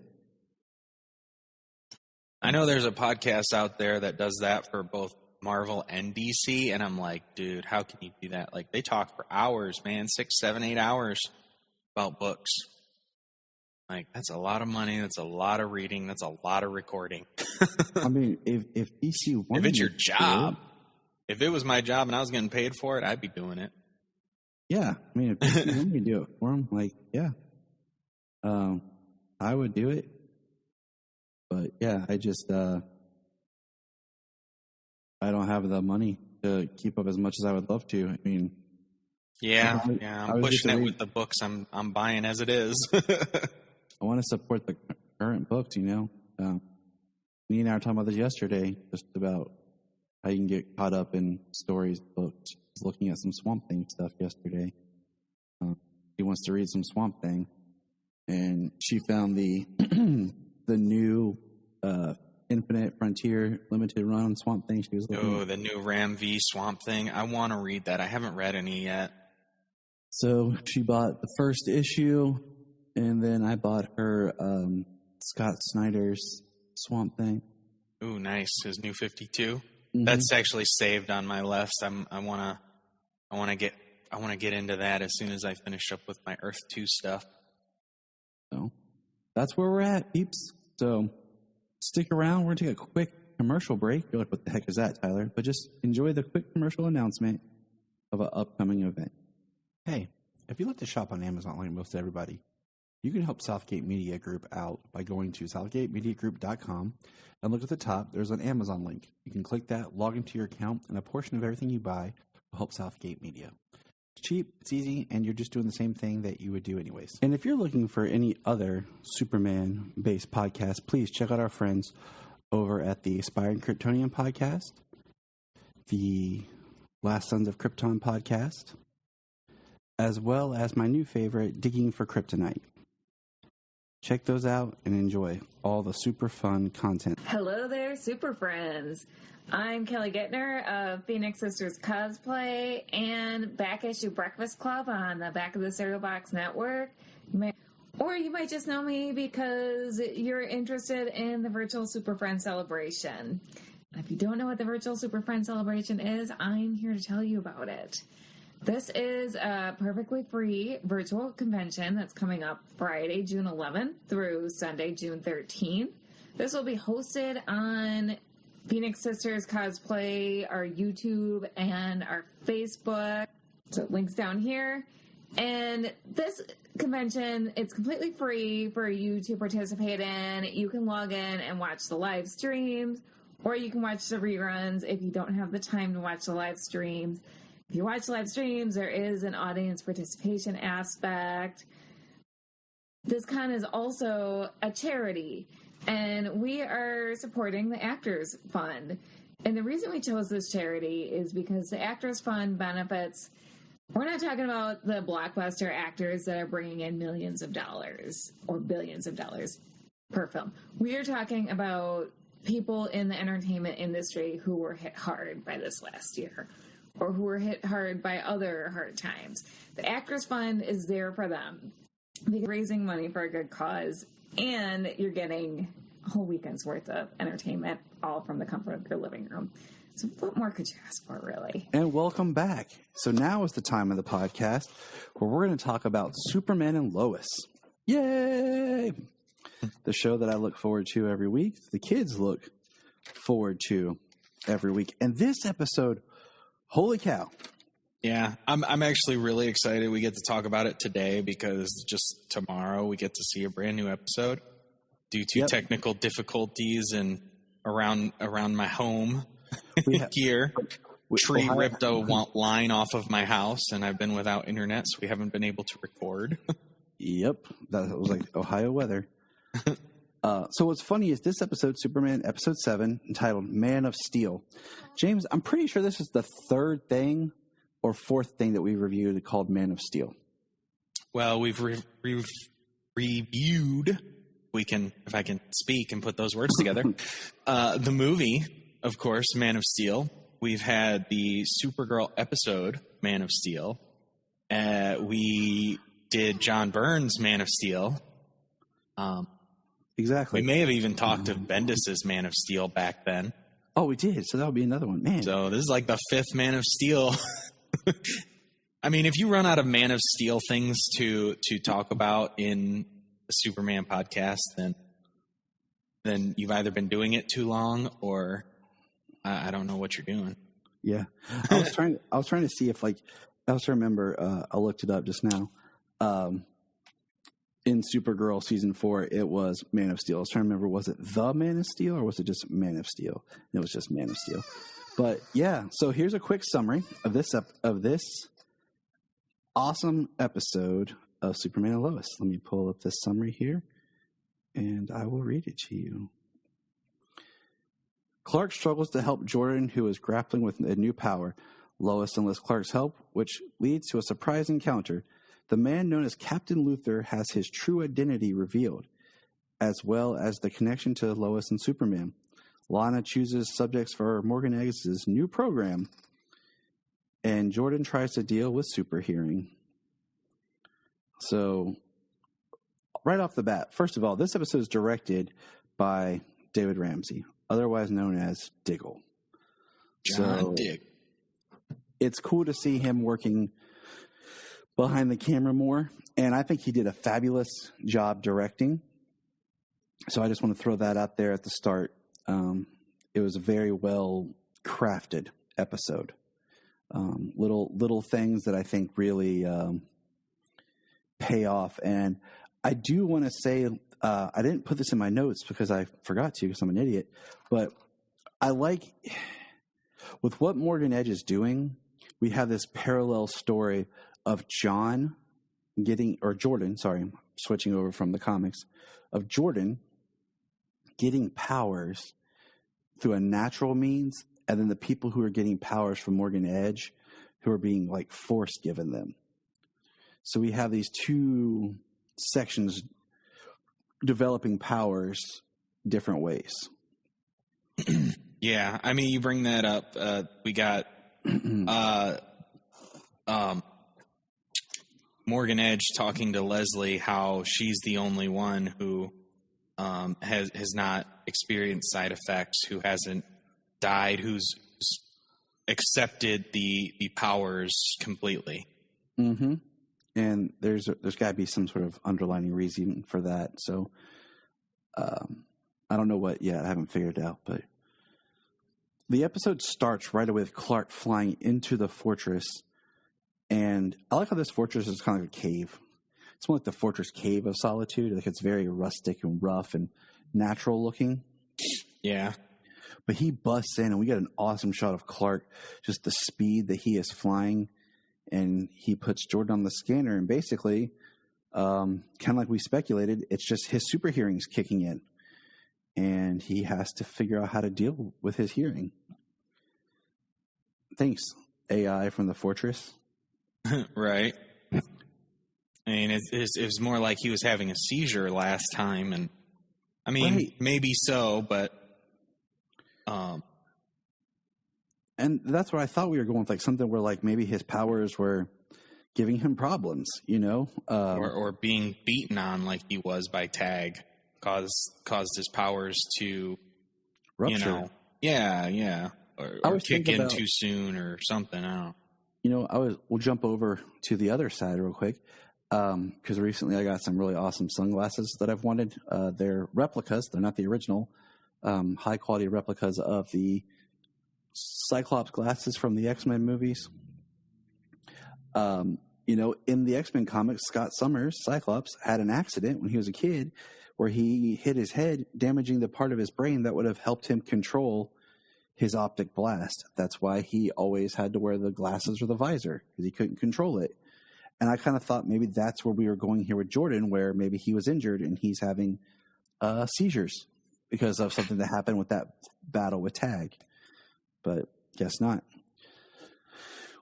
I know there's a podcast out there that does that for both Marvel and DC, and I'm like, dude, how can you do that? They talk for hours, man, 6, 7, 8 hours about books. That's a lot of money. That's a lot of reading. That's a lot of recording. I mean, if DC wanted, if it's your job, if it was my job and I was getting paid for it, I'd be doing it. Yeah, I mean, if DC wanted me to do it for them, yeah, I would do it. But yeah, I just I don't have the money to keep up as much as I would love to. I mean, I'm pushing it with the books I'm buying as it is. I want to support the current books, Me and I were talking about this yesterday, just about how you can get caught up in stories, books. I was looking at some Swamp Thing stuff yesterday. He wants to read some Swamp Thing, and she found the new Infinite Frontier limited run Swamp Thing. She was looking the new Ram V Swamp Thing. I want to read that. I haven't read any yet. So she bought the first issue, and then I bought her Scott Snyder's Swamp Thing. Ooh, nice. His new 52. Mm-hmm. That's actually saved on my list. I want to get into that as soon as I finish up with my Earth 2 stuff. So that's where we're at, peeps. So stick around. We're going to take a quick commercial break. You're like, what the heck is that, Tyler? But just enjoy the quick commercial announcement of an upcoming event. Hey, if you like to shop on Amazon like most everybody, you can help Southgate Media Group out by going to southgatemediagroup.com and look at the top. There's an Amazon link. You can click that, log into your account, and a portion of everything you buy will help Southgate Media. It's cheap, it's easy, and you're just doing the same thing that you would do anyways. And if you're looking for any other Superman-based podcast, please check out our friends over at the Aspiring Kryptonian podcast, the Last Sons of Krypton podcast, as well as my new favorite, Digging for Kryptonite. Check those out and enjoy all the super fun content. Hello there, super friends. I'm Kelly Gettner of Phoenix Sisters Cosplay and Back Issue Breakfast Club on the Back of the Cereal Box Network. Or you might just know me because you're interested in the virtual Super Friends celebration. If you don't know what the virtual Super Friends celebration is, I'm here to tell you about it. This is a perfectly free virtual convention that's coming up Friday, June 11th through Sunday, June 13th. This will be hosted on Phoenix Sisters Cosplay, our YouTube, and our Facebook. So links down here. And this convention. It's completely free for you to participate in. You can log in and watch the live streams, or you can watch the reruns if you don't have the time to watch the live streams. If you watch live streams, there is an audience participation aspect. This con is also a charity, and we are supporting the Actors Fund. And the reason we chose this charity is because the Actors Fund benefits, we're not talking about the blockbuster actors that are bringing in millions of dollars or billions of dollars per film. We are talking about people in the entertainment industry who were hit hard by this last year, or who were hit hard by other hard times. The Actors Fund is there for them. Because raising money for a good cause, and you're getting a whole weekend's worth of entertainment all from the comfort of your living room. So what more could you ask for, really? And welcome back. So now is the time of the podcast where we're going to talk about Superman and Lois. Yay! The show that I look forward to every week. The kids look forward to every week. And this episode, holy cow. Yeah, I'm actually really excited we get to talk about it today, because just tomorrow we get to see a brand new episode due to technical difficulties and around my home here. Tree ripped a line off of my house, and I've been without internet, so we haven't been able to record. Yep, that was like Ohio weather. So what's funny is this episode, Superman, episode 7, entitled Man of Steel. James, I'm pretty sure this is the third thing or fourth thing that we reviewed called Man of Steel. Well, we've reviewed, if I can speak and put those words together, the movie, of course, Man of Steel. We've had the Supergirl episode, Man of Steel. We did John Byrne's Man of Steel. Exactly. We may have even talked of Bendis's Man of Steel back then. Oh, we did. So that would be another one. Man. So this is like the fifth Man of Steel. I mean, if you run out of Man of Steel things to talk about in a Superman podcast, then you've either been doing it too long, or I don't know what you're doing. Yeah, I was trying to see if, like, I was trying to remember. I looked it up just now. In Supergirl season 4, it was Man of Steel. I was trying to remember, was it the Man of Steel or was it just Man of Steel? It was just Man of Steel. But yeah, so here's a quick summary of this awesome episode of Superman and Lois. Let me pull up this summary here, and I will read it to you. Clark struggles to help Jordan, who is grappling with a new power. Lois enlists Clark's help, which leads to a surprise encounter. The man known as Captain Luthor has his true identity revealed, as well as the connection to Lois and Superman. Lana chooses subjects for Morgan Eggs' new program, and Jordan tries to deal with superhearing. So, right off the bat, first of all, this episode is directed by David Ramsey, otherwise known as Diggle. John Dig. It's cool to see him working behind the camera more, and I think he did a fabulous job directing. So I just want to throw that out there at the start. It was a very well crafted episode. Little things that I think really pay off. And I do want to say, I didn't put this in my notes because I forgot to, because I'm an idiot, but I like, with what Morgan Edge is doing, we have this parallel story of Jordan, switching over from the comics, of Jordan getting powers through a natural means, and then the people who are getting powers from Morgan Edge who are being, like, force given them. So we have these two sections developing powers different ways. Yeah, I mean, you bring that up. We got Morgan Edge talking to Leslie how she's the only one who has not experienced side effects, who hasn't died, who's accepted the powers completely. Mm-hmm. And there's got to be some sort of underlying reason for that. So I don't know what yet. I haven't figured it out. But the episode starts right away with Clark flying into the fortress. And I like how this fortress is kind of like a cave. it's more like the Fortress Cave of Solitude. Like it's very rustic and rough and natural looking. Yeah. But he busts in, and we get an awesome shot of Clark, just the speed that he is flying, and he puts Jordan on the scanner, and basically, kind of like we speculated, it's just his super hearing's kicking in, and he has to figure out how to deal with his hearing. Thanks, AI from the Fortress. Right. I mean, it was more like he was having a seizure last time, and I mean, Right. maybe so, but and that's what I thought we were going with, like something where like maybe his powers were giving him problems, you know, or being beaten on like he was by Tag caused his powers to rupture. You know, yeah, or kick in too soon or something. I don't know. You know, we'll jump over to the other side real quick. Because recently I got some really awesome sunglasses that I've wanted. They're replicas. They're not the original. High quality replicas of the Cyclops glasses from the X-Men movies. You know, in the X-Men comics, Scott Summers, Cyclops, had an accident when he was a kid where he hit his head, damaging the part of his brain that would have helped him control his optic blast. That's why he always had to wear the glasses or the visor, because he couldn't control it. And I kind of thought maybe that's where we were going here with Jordan, where maybe he was injured and he's having seizures because of something that happened with that battle with Tag. But guess not.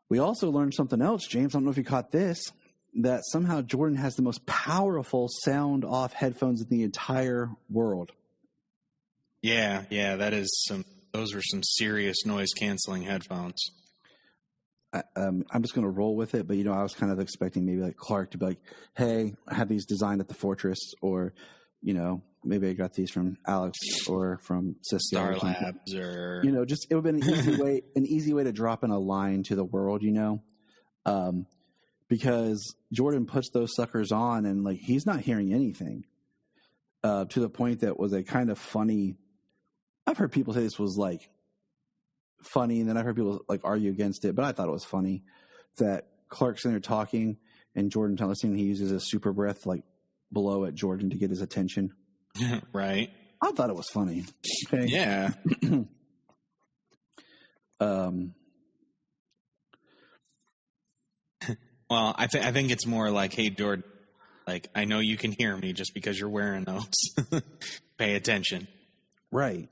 We also learned something else, James. I don't know if you caught this, that somehow Jordan has the most powerful sound-off headphones in the entire world. Yeah, those were some serious noise-canceling headphones. I'm just going to roll with it, but, you know, I was kind of expecting maybe like Clark to be like, hey, I had these designed at the Fortress, or, you know, maybe I got these from Alex or from Cisco. Star Labs or... You know, just it would have been an easy way to drop in a line to the world, you know, because Jordan puts those suckers on and, like, he's not hearing anything to the point that was a kind of funny... I've heard people say this was, like, funny, and then I've heard people like argue against it, but I thought it was funny that Clark's in there talking and Jordan tells him he uses a super breath like blow at Jordan to get his attention. Right. I thought it was funny. Okay. Yeah. Well, I think it's more like, hey, Jordan, like, I know you can hear me just because you're wearing those. Pay attention. Right.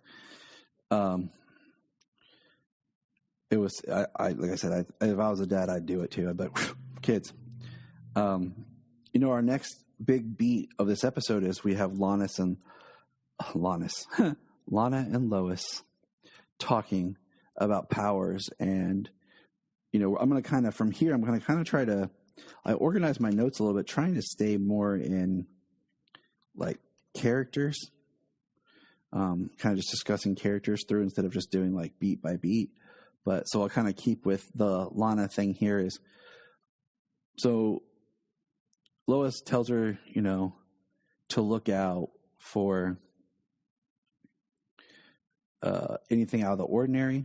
It was, I like I said, if I was a dad, I'd do it too. I'd be like, kids. You know, our next big beat of this episode is we have Lana and Lois talking about powers. And, you know, I'm going to kind of, from here, I'm going to kind of try to, I organize my notes a little bit, trying to stay more in like characters, kind of just discussing characters through instead of just doing like beat by beat. But so I'll kind of keep with the Lana thing here is, so Lois tells her, you know, to look out for anything out of the ordinary.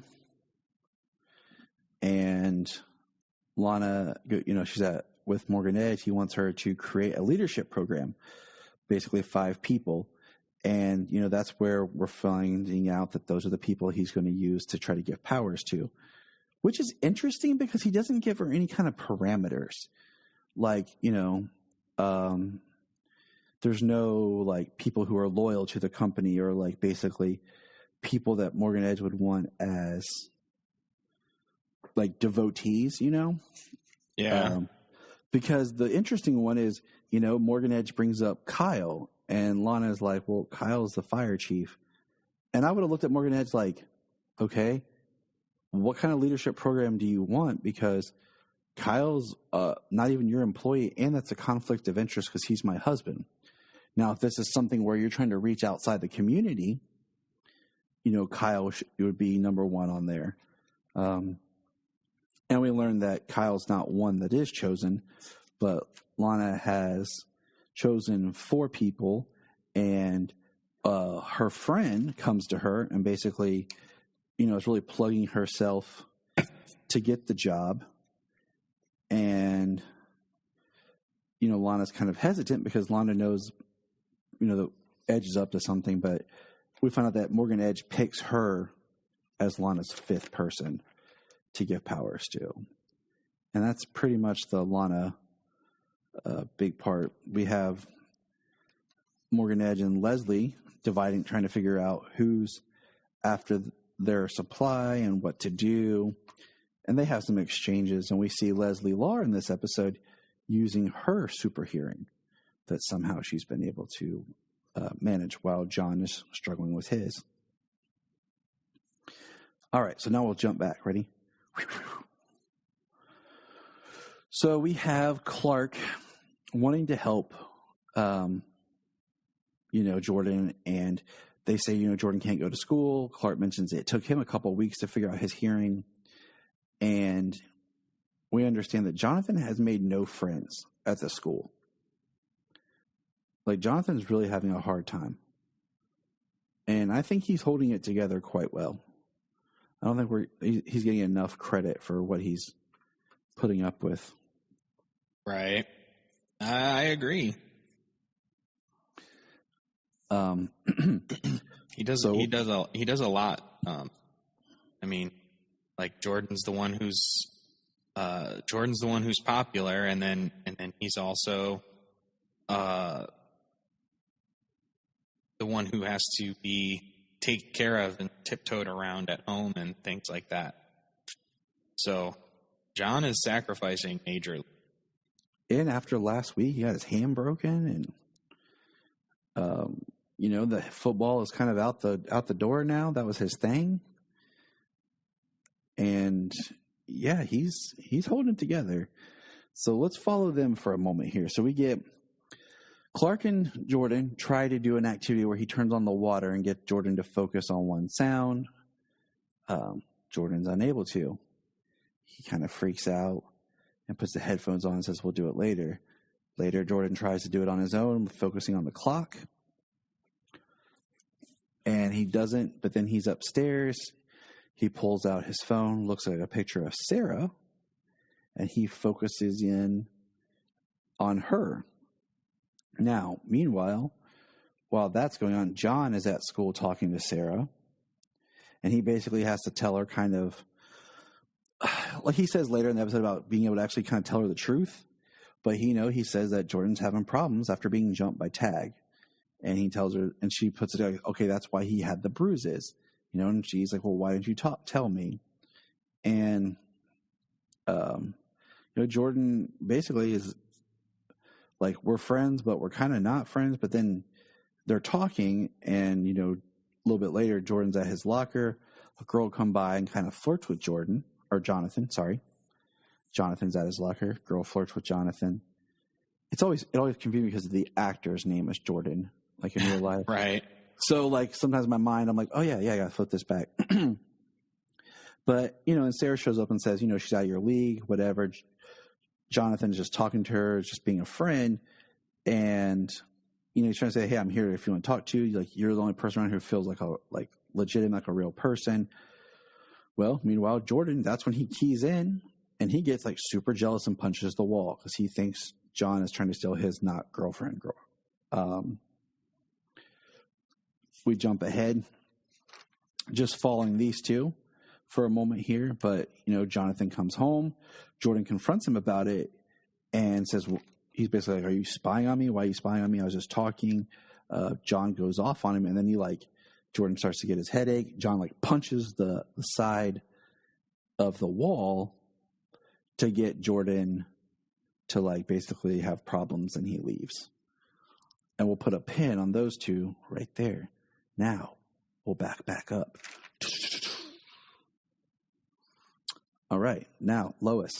And Lana, you know, she's with Morgan Edge. He wants her to create a leadership program, basically 5 people. And, you know, that's where we're finding out that those are the people he's going to use to try to give powers to, which is interesting because he doesn't give her any kind of parameters. Like, you know, there's no like people who are loyal to the company or like basically people that Morgan Edge would want as like devotees, you know? Yeah. Because the interesting one is, you know, Morgan Edge brings up Kyle. And Lana's like, well, Kyle's the fire chief. And I would have looked at Morgan Edge like, okay, what kind of leadership program do you want? Because Kyle's not even your employee, and that's a conflict of interest because he's my husband. Now, if this is something where you're trying to reach outside the community, you know, Kyle would be number 1 on there. And we learned that Kyle's not one that is chosen, but Lana has chosen 4 people, and her friend comes to her and basically, you know, is really plugging herself to get the job. And Lana's kind of hesitant because Lana knows, the Edge is up to something, but we find out that Morgan Edge picks her as Lana's fifth person to give powers to. And that's pretty much the Lana big part. We have Morgan Edge and Leslie trying to figure out who's after their supply and what to do. And they have some exchanges, and we see Leslie Law in this episode using her super hearing that somehow she's been able to manage while John is struggling with his. All right, so now we'll jump back. Ready? So we have Clark wanting to help, Jordan, and they say, Jordan can't go to school. Clark mentions it took him a couple of weeks to figure out his hearing. And we understand that Jonathan has made no friends at the school. Like, Jonathan's really having a hard time. And I think he's holding it together quite well. I don't think he's getting enough credit for what he's putting up with. Right. I agree. He does a lot. Like Jordan's the one who's popular, and then he's also the one who has to be taken care of and tiptoed around at home and things like that. So John is sacrificing majorly. And after last week, he got his hand broken, and the football is kind of out the door now. That was his thing, and yeah, he's holding it together. So let's follow them for a moment here. So we get Clark and Jordan try to do an activity where he turns on the water and get Jordan to focus on one sound. Jordan's unable to. He kind of freaks out and puts the headphones on and says, we'll do it later. Later, Jordan tries to do it on his own, focusing on the clock. And he doesn't, but then he's upstairs. He pulls out his phone, looks at a picture of Sarah, and he focuses in on her. Now, meanwhile, while that's going on, John is at school talking to Sarah, and he basically has to tell her kind of, like he says later in the episode about being able to actually kind of tell her the truth, but he says that Jordan's having problems after being jumped by Tag, and he tells her, and she puts it like, okay, that's why he had the bruises, and she's like, well, why didn't you tell me? And, Jordan basically is like, we're friends, but we're kind of not friends. But then they're talking, and, a little bit later, Jordan's at his locker. A girl come by and kind of flirts with Jonathan, sorry. Jonathan's at his locker. Girl flirts with Jonathan. It always confused me because the actor's name is Jordan, like in real life. Right. So, like, sometimes in my mind, I'm like, oh, yeah, I got to flip this back. But, and Sarah shows up and says, she's out of your league, whatever. Jonathan's just talking to her, just being a friend. And, he's trying to say, hey, I'm here if you want to talk to you. Like, you're the only person around who feels like legitimate, like a real person. Well, meanwhile, Jordan, that's when he keys in, and he gets, like, super jealous and punches the wall because he thinks John is trying to steal his not girlfriend girl. We jump ahead, just following these two for a moment here. But, Jonathan comes home. Jordan confronts him about it and says, well, he's basically like, are you spying on me? Why are you spying on me? I was just talking. John goes off on him, and then Jordan starts to get his headache. John, punches the side of the wall to get Jordan to, basically have problems, and he leaves. And we'll put a pin on those two right there. Now, we'll back up. All right. Now, Lois.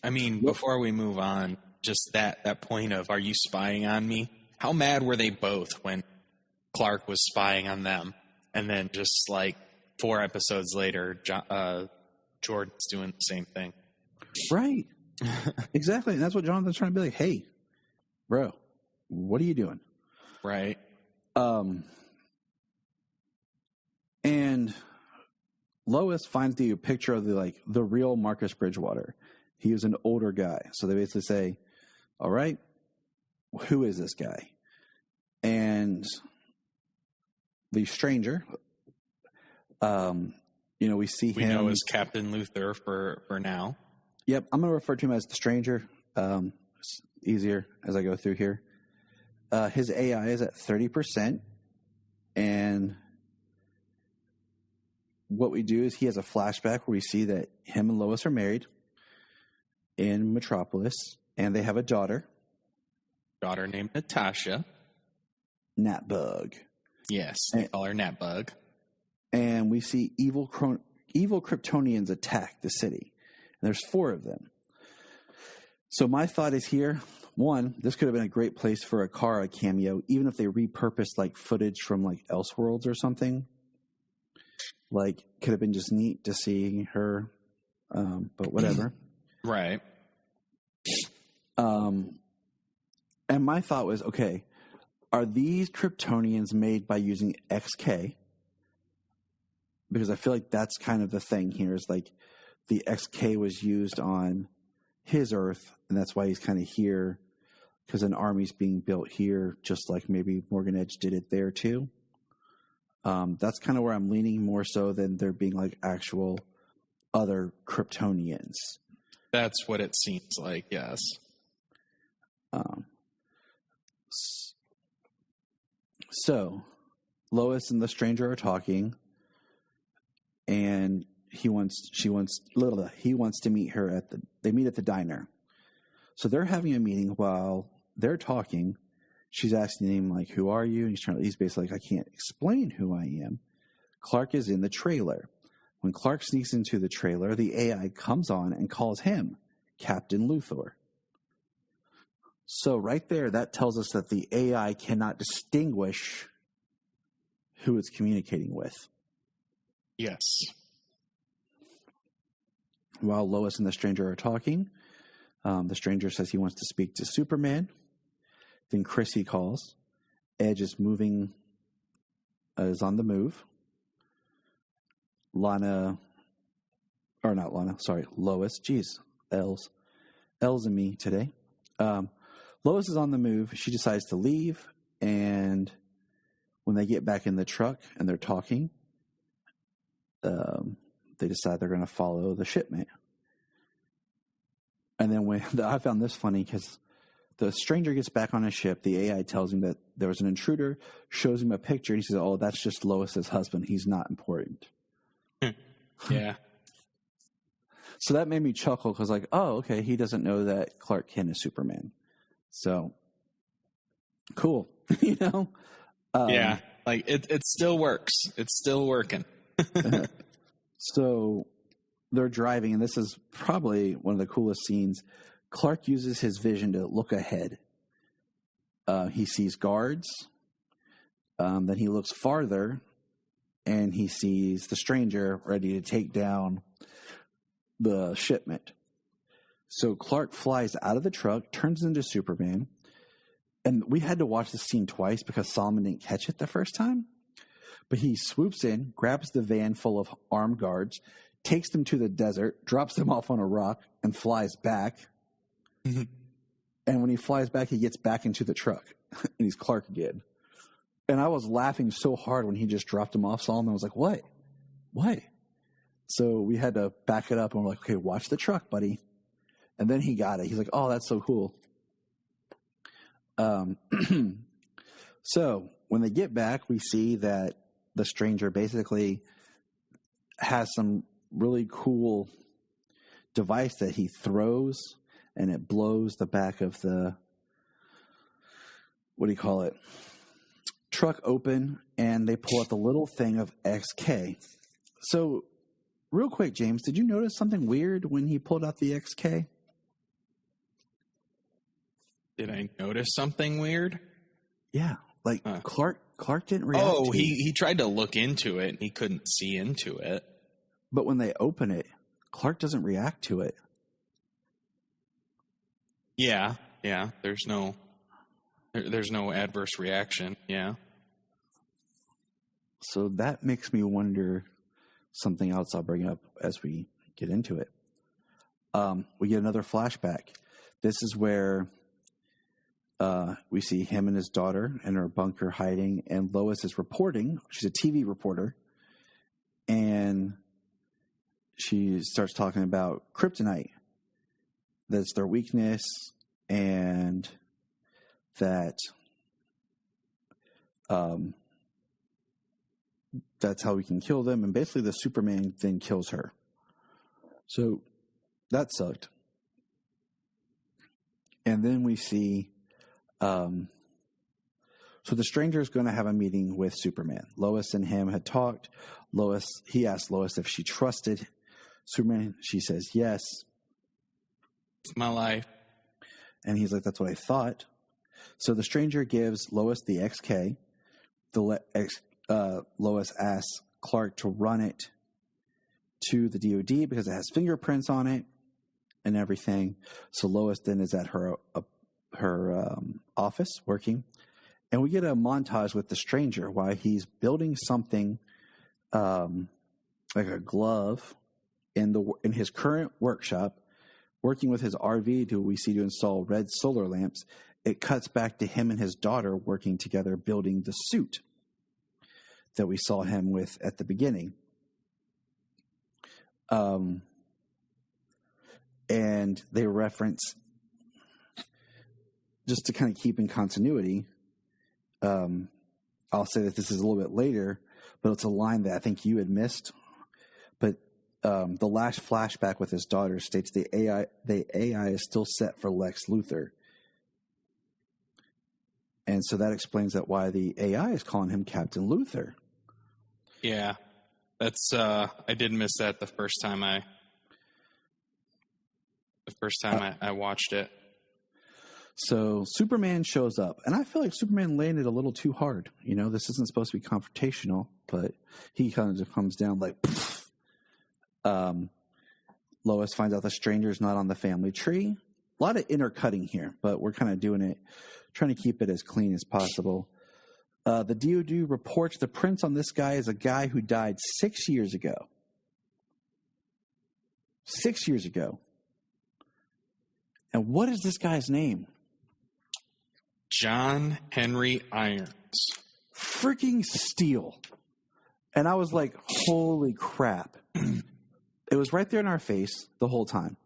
Before we move on, just that point of, are you spying on me? How mad were they both when Clark was spying on them? And then just 4 episodes later, Jordan's doing the same thing. Right. Exactly. And that's what Jonathan's trying to be like, hey, bro, what are you doing? Right. And Lois finds the picture of the real Marcus Bridgewater, He was an older guy. So they basically say, all right, who is this guy? And the stranger, we see we him. know as Captain Luther for now. Yep, I'm going to refer to him as the stranger. It's easier as I go through here. His AI is at 30%. And what we do is he has a flashback where we see that him and Lois are married in Metropolis, and they have a daughter. Daughter named Natasha. Natbug. Yes, they call her Natbug. And we see evil Kryptonians attack the city. And there's 4 of them. So my thought is here, one, this could have been a great place for a Kara cameo, even if they repurposed like footage from like Elseworlds or something. Like, could have been just neat to see her, but whatever. Right. And my thought was, okay, are these Kryptonians made by using XK? Because I feel like that's kind of the thing here is like the XK was used on his Earth, and that's why he's kind of here, because an army's being built here, just like maybe Morgan Edge did it there too. That's kind of where I'm leaning more so than there being like actual other Kryptonians. That's what it seems like, yes. So Lois and the stranger are talking, and he wants to meet her they meet at the diner. So they're having a meeting while they're talking. She's asking him, like, who are you? And he's basically like, I can't explain who I am. Clark is in the trailer. When Clark sneaks into the trailer, the AI comes on and calls him Captain Luthor. So right there, that tells us that the AI cannot distinguish who it's communicating with. Yes. While Lois and the stranger are talking, the stranger says he wants to speak to Superman. Then Chrissy calls. Edge is moving, is on the move. Lois. Jeez, L's and me today. Lois is on the move. She decides to leave, and when they get back in the truck and they're talking, they decide they're going to follow the shipment. And then I found this funny because the stranger gets back on his ship. The AI tells him that there was an intruder, shows him a picture. And he says, oh, that's just Lois's husband. He's not important. Yeah. So that made me chuckle because like, oh, okay, he doesn't know that Clark Kent is Superman. So cool. Yeah, like it still works. It's still working. So they're driving, and this is probably one of the coolest scenes. Clark uses his vision to look ahead. He sees guards. Then he looks farther, and he sees the stranger ready to take down the shipment. So Clark flies out of the truck, turns into Superman. And we had to watch this scene twice because Solomon didn't catch it the first time. But he swoops in, grabs the van full of armed guards, takes them to the desert, drops them off on a rock, and flies back. Mm-hmm. And when he flies back, he gets back into the truck. And he's Clark again. And I was laughing so hard when he just dropped him off. Solomon was like, what? What? So we had to back it up, and we're like, okay, watch the truck, buddy. And then he got it. He's like, oh, that's so cool. So when they get back, we see that the stranger basically has some really cool device that he throws, and it blows the back of the, truck open, and they pull out the little thing of XK. So real quick, James, did you notice something weird when he pulled out the XK? Did I notice something weird? Yeah, like Clark didn't react. Oh, he tried to look into it and he couldn't see into it. But when they open it, Clark doesn't react to it. Yeah. There's no adverse reaction. Yeah. So that makes me wonder something else I'll bring up as we get into it. we get another flashback. This is where we see him and his daughter in her bunker hiding, and Lois is reporting. She's a TV reporter, and she starts talking about kryptonite. That's their weakness, and that that's how we can kill them. And basically the Superman then kills her. So that sucked. And then we see, so the stranger is going to have a meeting with Superman. Lois and him had talked. He asked Lois if she trusted Superman. She says yes. It's my life. And he's like, that's what I thought. So the stranger gives Lois the XK. Lois asks Clark to run it to the DOD because it has fingerprints on it and everything. So Lois then is at her office working. And we get a montage with the stranger while he's building something like a glove in his current workshop, working with his RV to install red solar lamps. It cuts back to him and his daughter working together, building the suit that we saw him with at the beginning. And they reference, just to kind of keep in continuity, I'll say that this is a little bit later, but it's a line that I think you had missed. But the last flashback with his daughter states the AI is still set for Lex Luthor. And so that explains that why the AI is calling him Captain Luthor. Yeah. That's I did miss that the first time I watched it. So Superman shows up, and I feel like Superman landed a little too hard. You know, this isn't supposed to be confrontational, but he kind of just comes down like, Lois finds out the stranger's not on the family tree. A lot of intercutting here, but we're kind of doing it, trying to keep it as clean as possible. The DOD reports the prints on this guy is a guy who died 6 years ago. 6 years ago. And what is this guy's name? John Henry Irons. Freaking steal. And I was like, holy crap. It was right there in our face the whole time.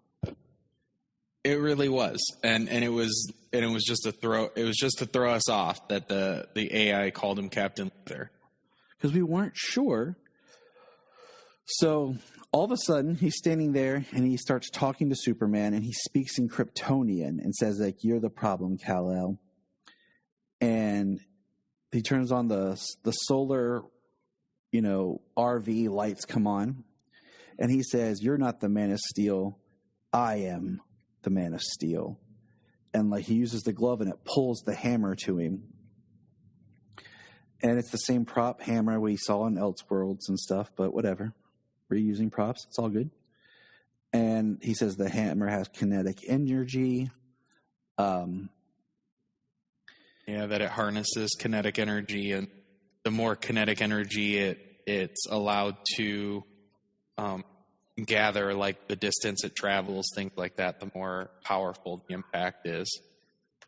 It really was. And it was just to throw us off that the AI called him Captain Luthor. Because we weren't sure. So all of a sudden he's standing there and he starts talking to Superman and he speaks in Kryptonian and says, like, you're the problem, Kal-El. And he turns on the solar, RV lights come on. And he says, you're not the Man of Steel. I am the Man of Steel. And like he uses the glove and it pulls the hammer to him. And it's the same prop hammer we saw in Elseworlds and stuff, but whatever. We're using props. It's all good. And he says the hammer has kinetic energy. That it harnesses kinetic energy, and the more kinetic energy it's allowed to gather, like the distance it travels, things like that, the more powerful the impact is.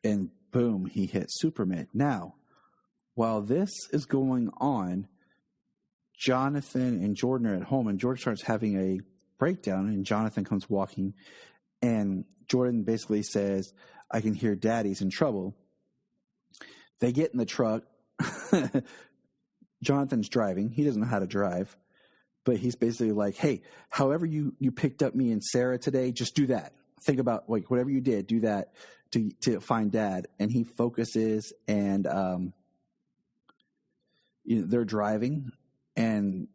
And boom, he hits Superman. Now, while this is going on, Jonathan and Jordan are at home, and Jordan starts having a breakdown, and Jonathan comes walking, and Jordan basically says, I can hear Daddy's in trouble. They get in the truck. Jonathan's driving. He doesn't know how to drive. But he's basically like, hey, however you picked up me and Sarah today, just do that. Think about, like, whatever you did, do that to find Dad. And he focuses, and they're driving. And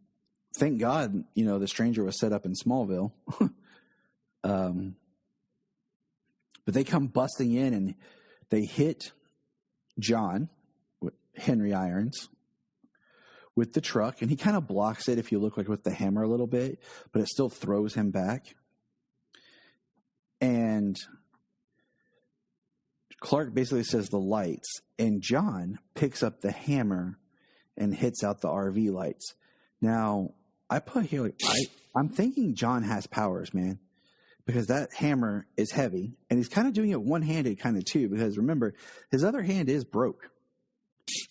thank God, the stranger was set up in Smallville. But they come busting in, and they hit John, Henry Irons, with the truck, and he kind of blocks it if you look like with the hammer a little bit, but it still throws him back. And Clark basically says the lights, and John picks up the hammer and hits out the RV lights. Now, I put here, I'm thinking John has powers, man, because that hammer is heavy, and he's kind of doing it one-handed kind of too, because remember, his other hand is broke.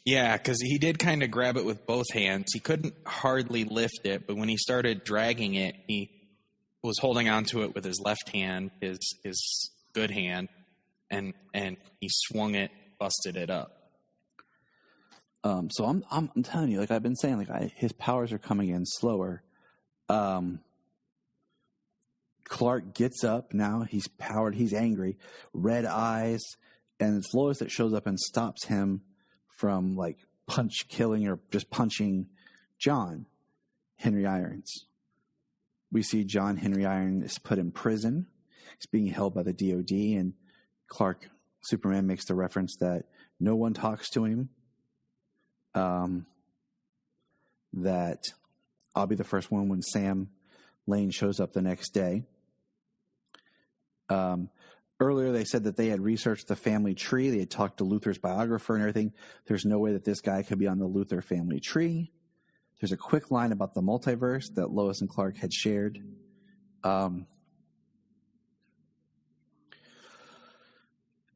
Yeah, because he did kind of grab it with both hands. He couldn't hardly lift it, but when he started dragging it, he was holding onto it with his left hand, his good hand, and he swung it, busted it up. So I'm telling you, like I've been saying, like his powers are coming in slower. Clark gets up now. He's powered. He's angry, red eyes, and it's Lois that shows up and stops him from like killing or just punching John Henry Irons. We see John Henry Irons is put in prison. He's being held by the DOD, and Superman makes the reference that no one talks to him. That I'll be the first one when Sam Lane shows up the next day. Earlier, they said that they had researched the family tree. They had talked to Luthor's biographer and everything. There's no way that this guy could be on the Luthor family tree. There's a quick line about the multiverse that Lois and Clark had shared.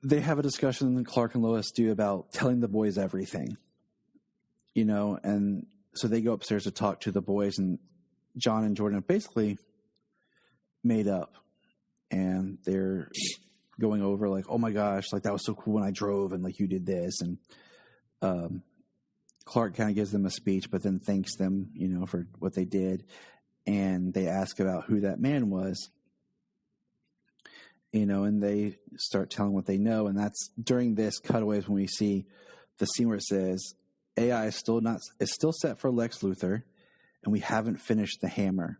They have a discussion, Clark and Lois do, about telling the boys everything. You know, and so they go upstairs to talk to the boys, and John and Jordan have basically made up. And they're going over like, oh my gosh, like that was so cool when I drove and like you did this. And Clark kind of gives them a speech, but then thanks them, you know, for what they did. And they ask about who that man was, you know, and they start telling what they know. And that's during this cutaways when we see the scene where it says AI is still set for Lex Luthor, and we haven't finished the hammer.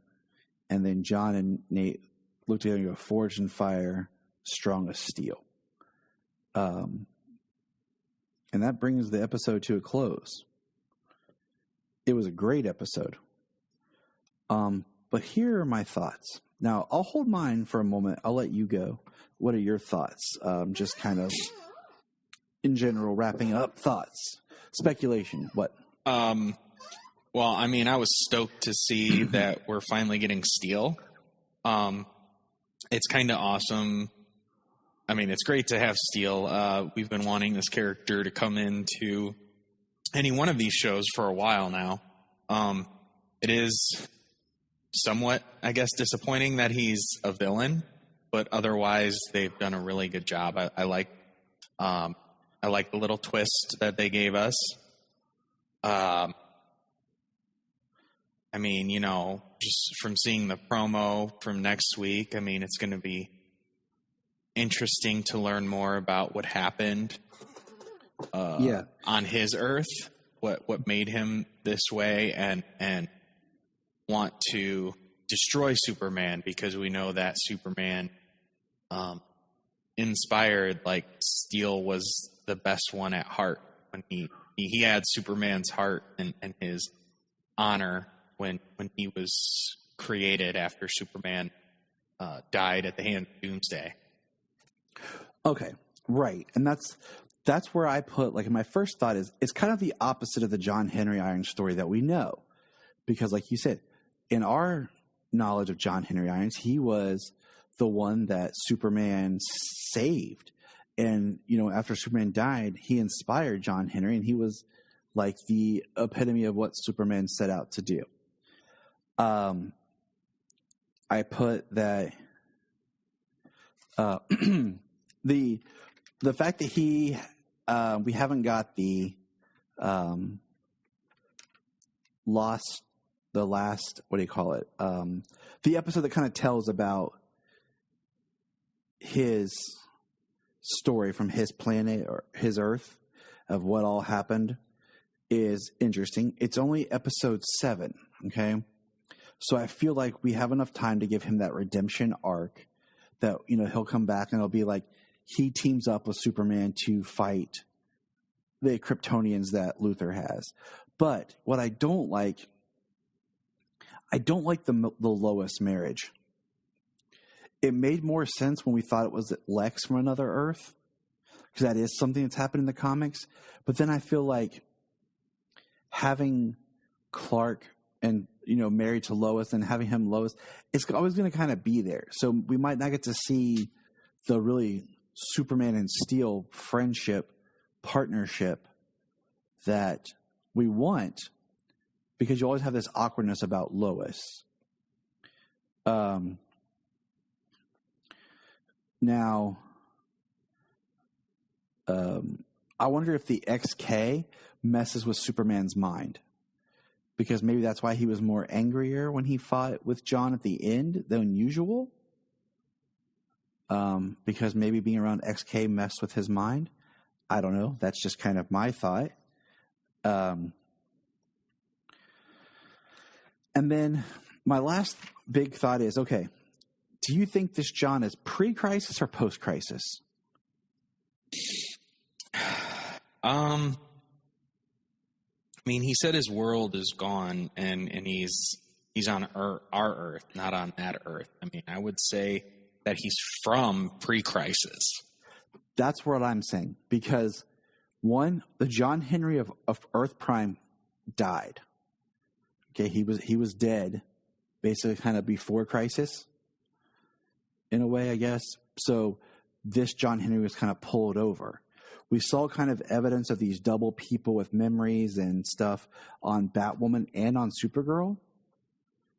And then John and Nate look together and go, forged in fire, strong as steel. And that brings the episode to a close. It was a great episode. But here are my thoughts. Now, I'll hold mine for a moment. I'll let you go. What are your thoughts? Just kind of, in general, wrapping up thoughts. Speculation. What? Well, I mean, I was stoked to see that we're finally getting Steel. It's kind of awesome. I mean, it's great to have Steel. We've been wanting this character to come into any one of these shows for a while now. It is somewhat, I guess, disappointing that he's a villain, but otherwise they've done a really good job. I like the little twist that they gave us. I mean, you know, just from seeing the promo from next week, I mean, it's going to be interesting to learn more about what happened on his Earth, what made him this way, and want to destroy Superman, because we know that Superman inspired, like, Steel was the best one at heart. When he had Superman's heart and his honor when he was created after Superman died at the hand of Doomsday. Okay, right. And that's where I put, like, my first thought is it's kind of the opposite of the John Henry Irons story that we know. Because, like you said, in our knowledge of John Henry Irons, he was the one that Superman saved. And, you know, after Superman died, he inspired John Henry, and he was like the epitome of what Superman set out to do. I put that the fact that we haven't got the the episode that kind of tells about his story from his planet or his Earth of what all happened is interesting. It's only episode 7, okay? So I feel like we have enough time to give him that redemption arc that, you know, he'll come back and it'll be like he teams up with Superman to fight the Kryptonians that Luthor has. But what I don't like the Lois marriage. It made more sense when we thought it was Lex from another Earth, because that is something that's happened in the comics. But then I feel like having Clark and married to Lois and having him Lois, it's always going to kind of be there. So we might not get to see the really Superman and Steel friendship, partnership that we want, because you always have this awkwardness about Lois. Now, I wonder if the XK messes with Superman's mind, because maybe that's why he was more angrier when he fought with John at the end than usual. Because maybe being around XK messed with his mind. I don't know. That's just kind of my thought. And then my last big thought is, okay, do you think this John is pre-crisis or post-crisis? I mean, he said his world is gone and he's on our Earth, not on that Earth. I mean, I would say that he's from pre-crisis. That's what I'm saying. Because one, the John Henry of Earth Prime died. Okay, he was dead basically kind of before crisis in a way, I guess. So this John Henry was kind of pulled over. We saw kind of evidence of these double people with memories and stuff on Batwoman and on Supergirl,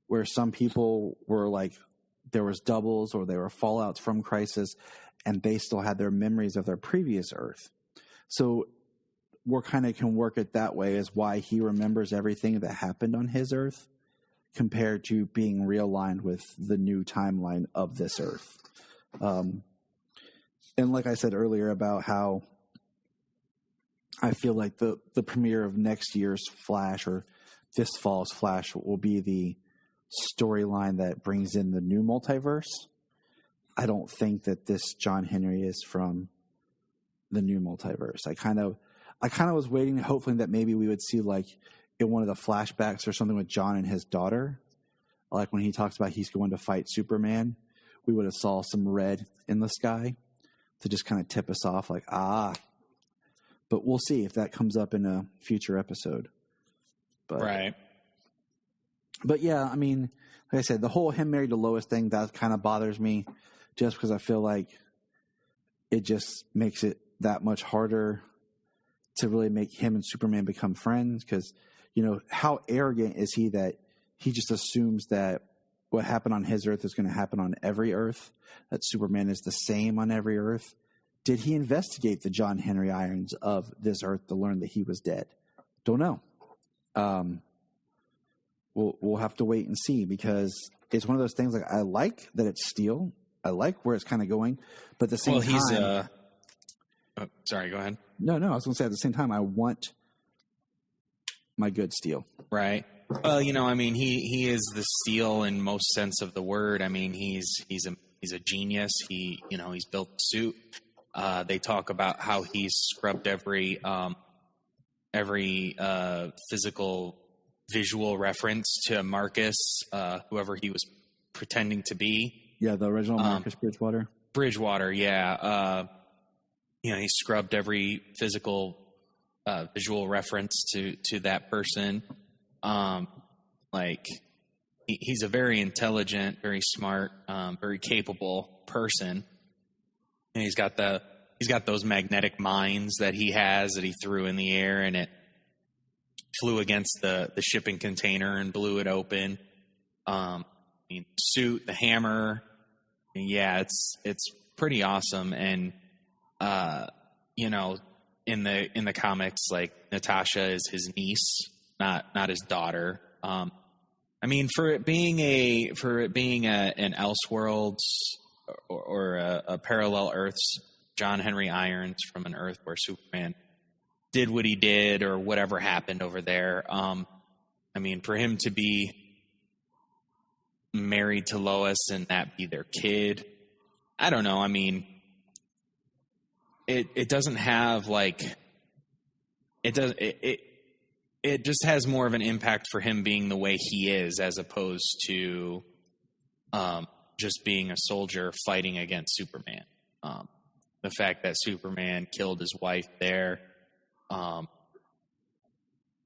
where some people were like, there was doubles or they were fallouts from Crisis, and they still had their memories of their previous Earth. So we're kind of can work it that way as why he remembers everything that happened on his Earth compared to being realigned with the new timeline of this Earth. And like I said earlier about how I feel like the premiere of next year's Flash or this fall's Flash will be the storyline that brings in the new multiverse. I don't think that this John Henry is from the new multiverse. I kind of was waiting, hoping that maybe we would see like in one of the flashbacks or something with John and his daughter, like when he talks about he's going to fight Superman, we would have saw some red in the sky to just kind of tip us off like, but we'll see if that comes up in a future episode. But, right. But yeah, I mean, like I said, the whole him married to Lois thing, that kind of bothers me just because I feel like it just makes it that much harder to really make him and Superman become friends. Because, how arrogant is he that he just assumes that what happened on his Earth is going to happen on every Earth, that Superman is the same on every Earth? Did he investigate the John Henry Irons of this Earth to learn that he was dead? Don't know. We'll have to wait and see, because it's one of those things like I like that it's Steel. I like where it's kind of going, but at the same time, sorry, go ahead. No, I was going to say at the same time, I want my good Steel. Right. Well, I mean, he is the Steel in most sense of the word. I mean, he's a genius. He's built the suit. They talk about how he's scrubbed every physical visual reference to Marcus, whoever he was pretending to be. Yeah, the original Marcus Bridgewater. Bridgewater, yeah. He scrubbed every physical visual reference to that person. He's a very intelligent, very smart, very capable person. And he's got those magnetic mines that he has that he threw in the air, and it flew against the shipping container and blew it open. Suit, the hammer, yeah, it's pretty awesome. And in the comics, like Natasha is his niece, not his daughter. I mean, for it being an Elseworlds or a parallel Earths, John Henry Irons from an Earth where Superman did what he did or whatever happened over there. I mean, for him to be married to Lois and that be their kid, I don't know. I mean, it doesn't have like it just has more of an impact for him being the way he is, as opposed to just being a soldier fighting against Superman. The fact that Superman killed his wife there,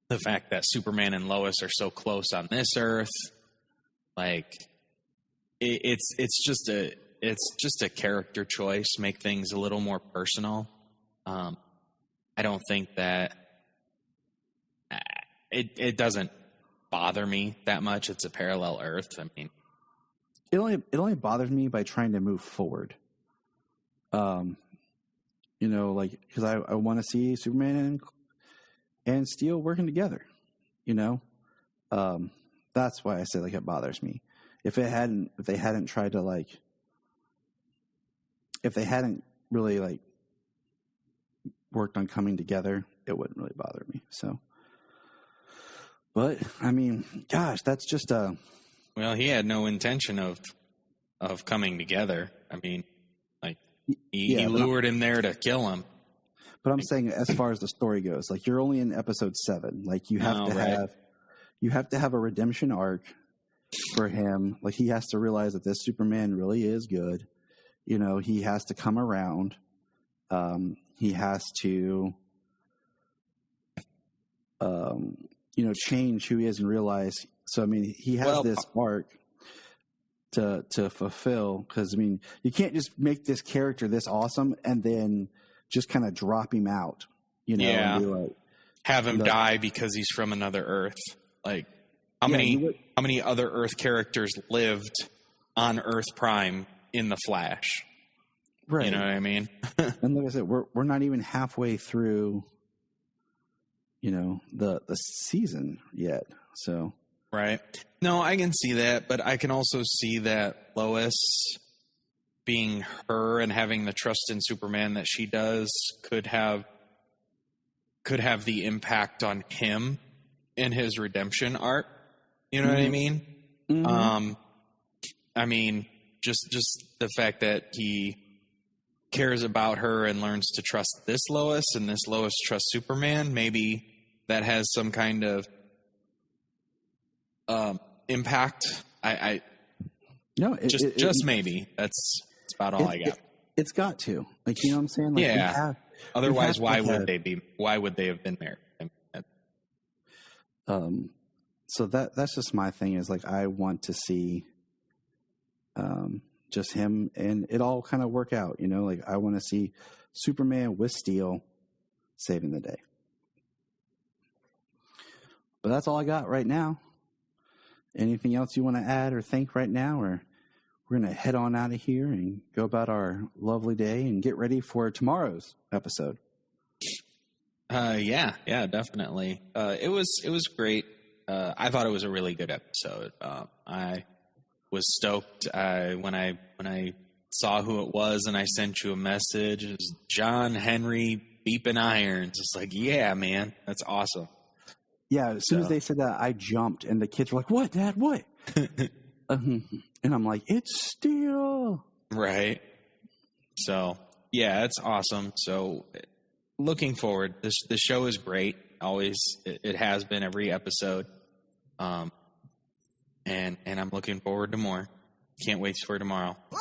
the fact that Superman and Lois are so close on this Earth. Like, it's just a character choice. Make things a little more personal. I don't think that it doesn't bother me that much. It's a parallel Earth. I mean, it only bothers me by trying to move forward. Like, because I want to see Superman and Steel working together. That's why I say like it bothers me. If they hadn't tried to like, if they hadn't really like worked on coming together, it wouldn't really bother me. So, but I mean, gosh, that's just well, he had no intention of coming together. I mean, like he lured him there to kill him. But I'm saying, as far as the story goes, like you're only in episode 7. Like you have to have a redemption arc for him. Like he has to realize that this Superman really is good. He has to come around. He has to, change who he is and realize. So I mean, he has this arc to fulfill, because I mean, you can't just make this character this awesome and then just kind of drop him out, and be like, have him die because he's from another Earth. Like, how many other Earth characters lived on Earth Prime in the Flash? Right. You know what I mean? And like I said, we're not even halfway through, the season yet. So right. No, I can see that, but I can also see that Lois, being her and having the trust in Superman that she does, could have the impact on him in his redemption arc. You know what I mean? Mm-hmm. I mean, just the fact that he cares about her and learns to trust this Lois, and this Lois trusts Superman, maybe that has some kind of impact. Maybe that's about all I got. It's got to, like, you know what I'm saying? Like, yeah. Otherwise, why would they have been married? So that's just my thing, is like, I want to see just him and it all kind of work out, like I want to see Superman with Steel saving the day. But that's all I got right now. Anything else you want to add or think right now, or we're going to head on out of here and go about our lovely day and get ready for tomorrow's episode? Yeah, definitely. It was great. I thought it was a really good episode. I was stoked when I saw who it was, and I sent you a message. It was John Henry Beepin' Irons. It's like, yeah, man, that's awesome. Yeah, as soon as they said that, I jumped, and the kids were like, "What, Dad? What?" And I'm like, "It's Steel." Right. So yeah, it's awesome. So looking forward. The show is great. Always, it has been every episode. And I'm looking forward to more. Can't wait for tomorrow. Look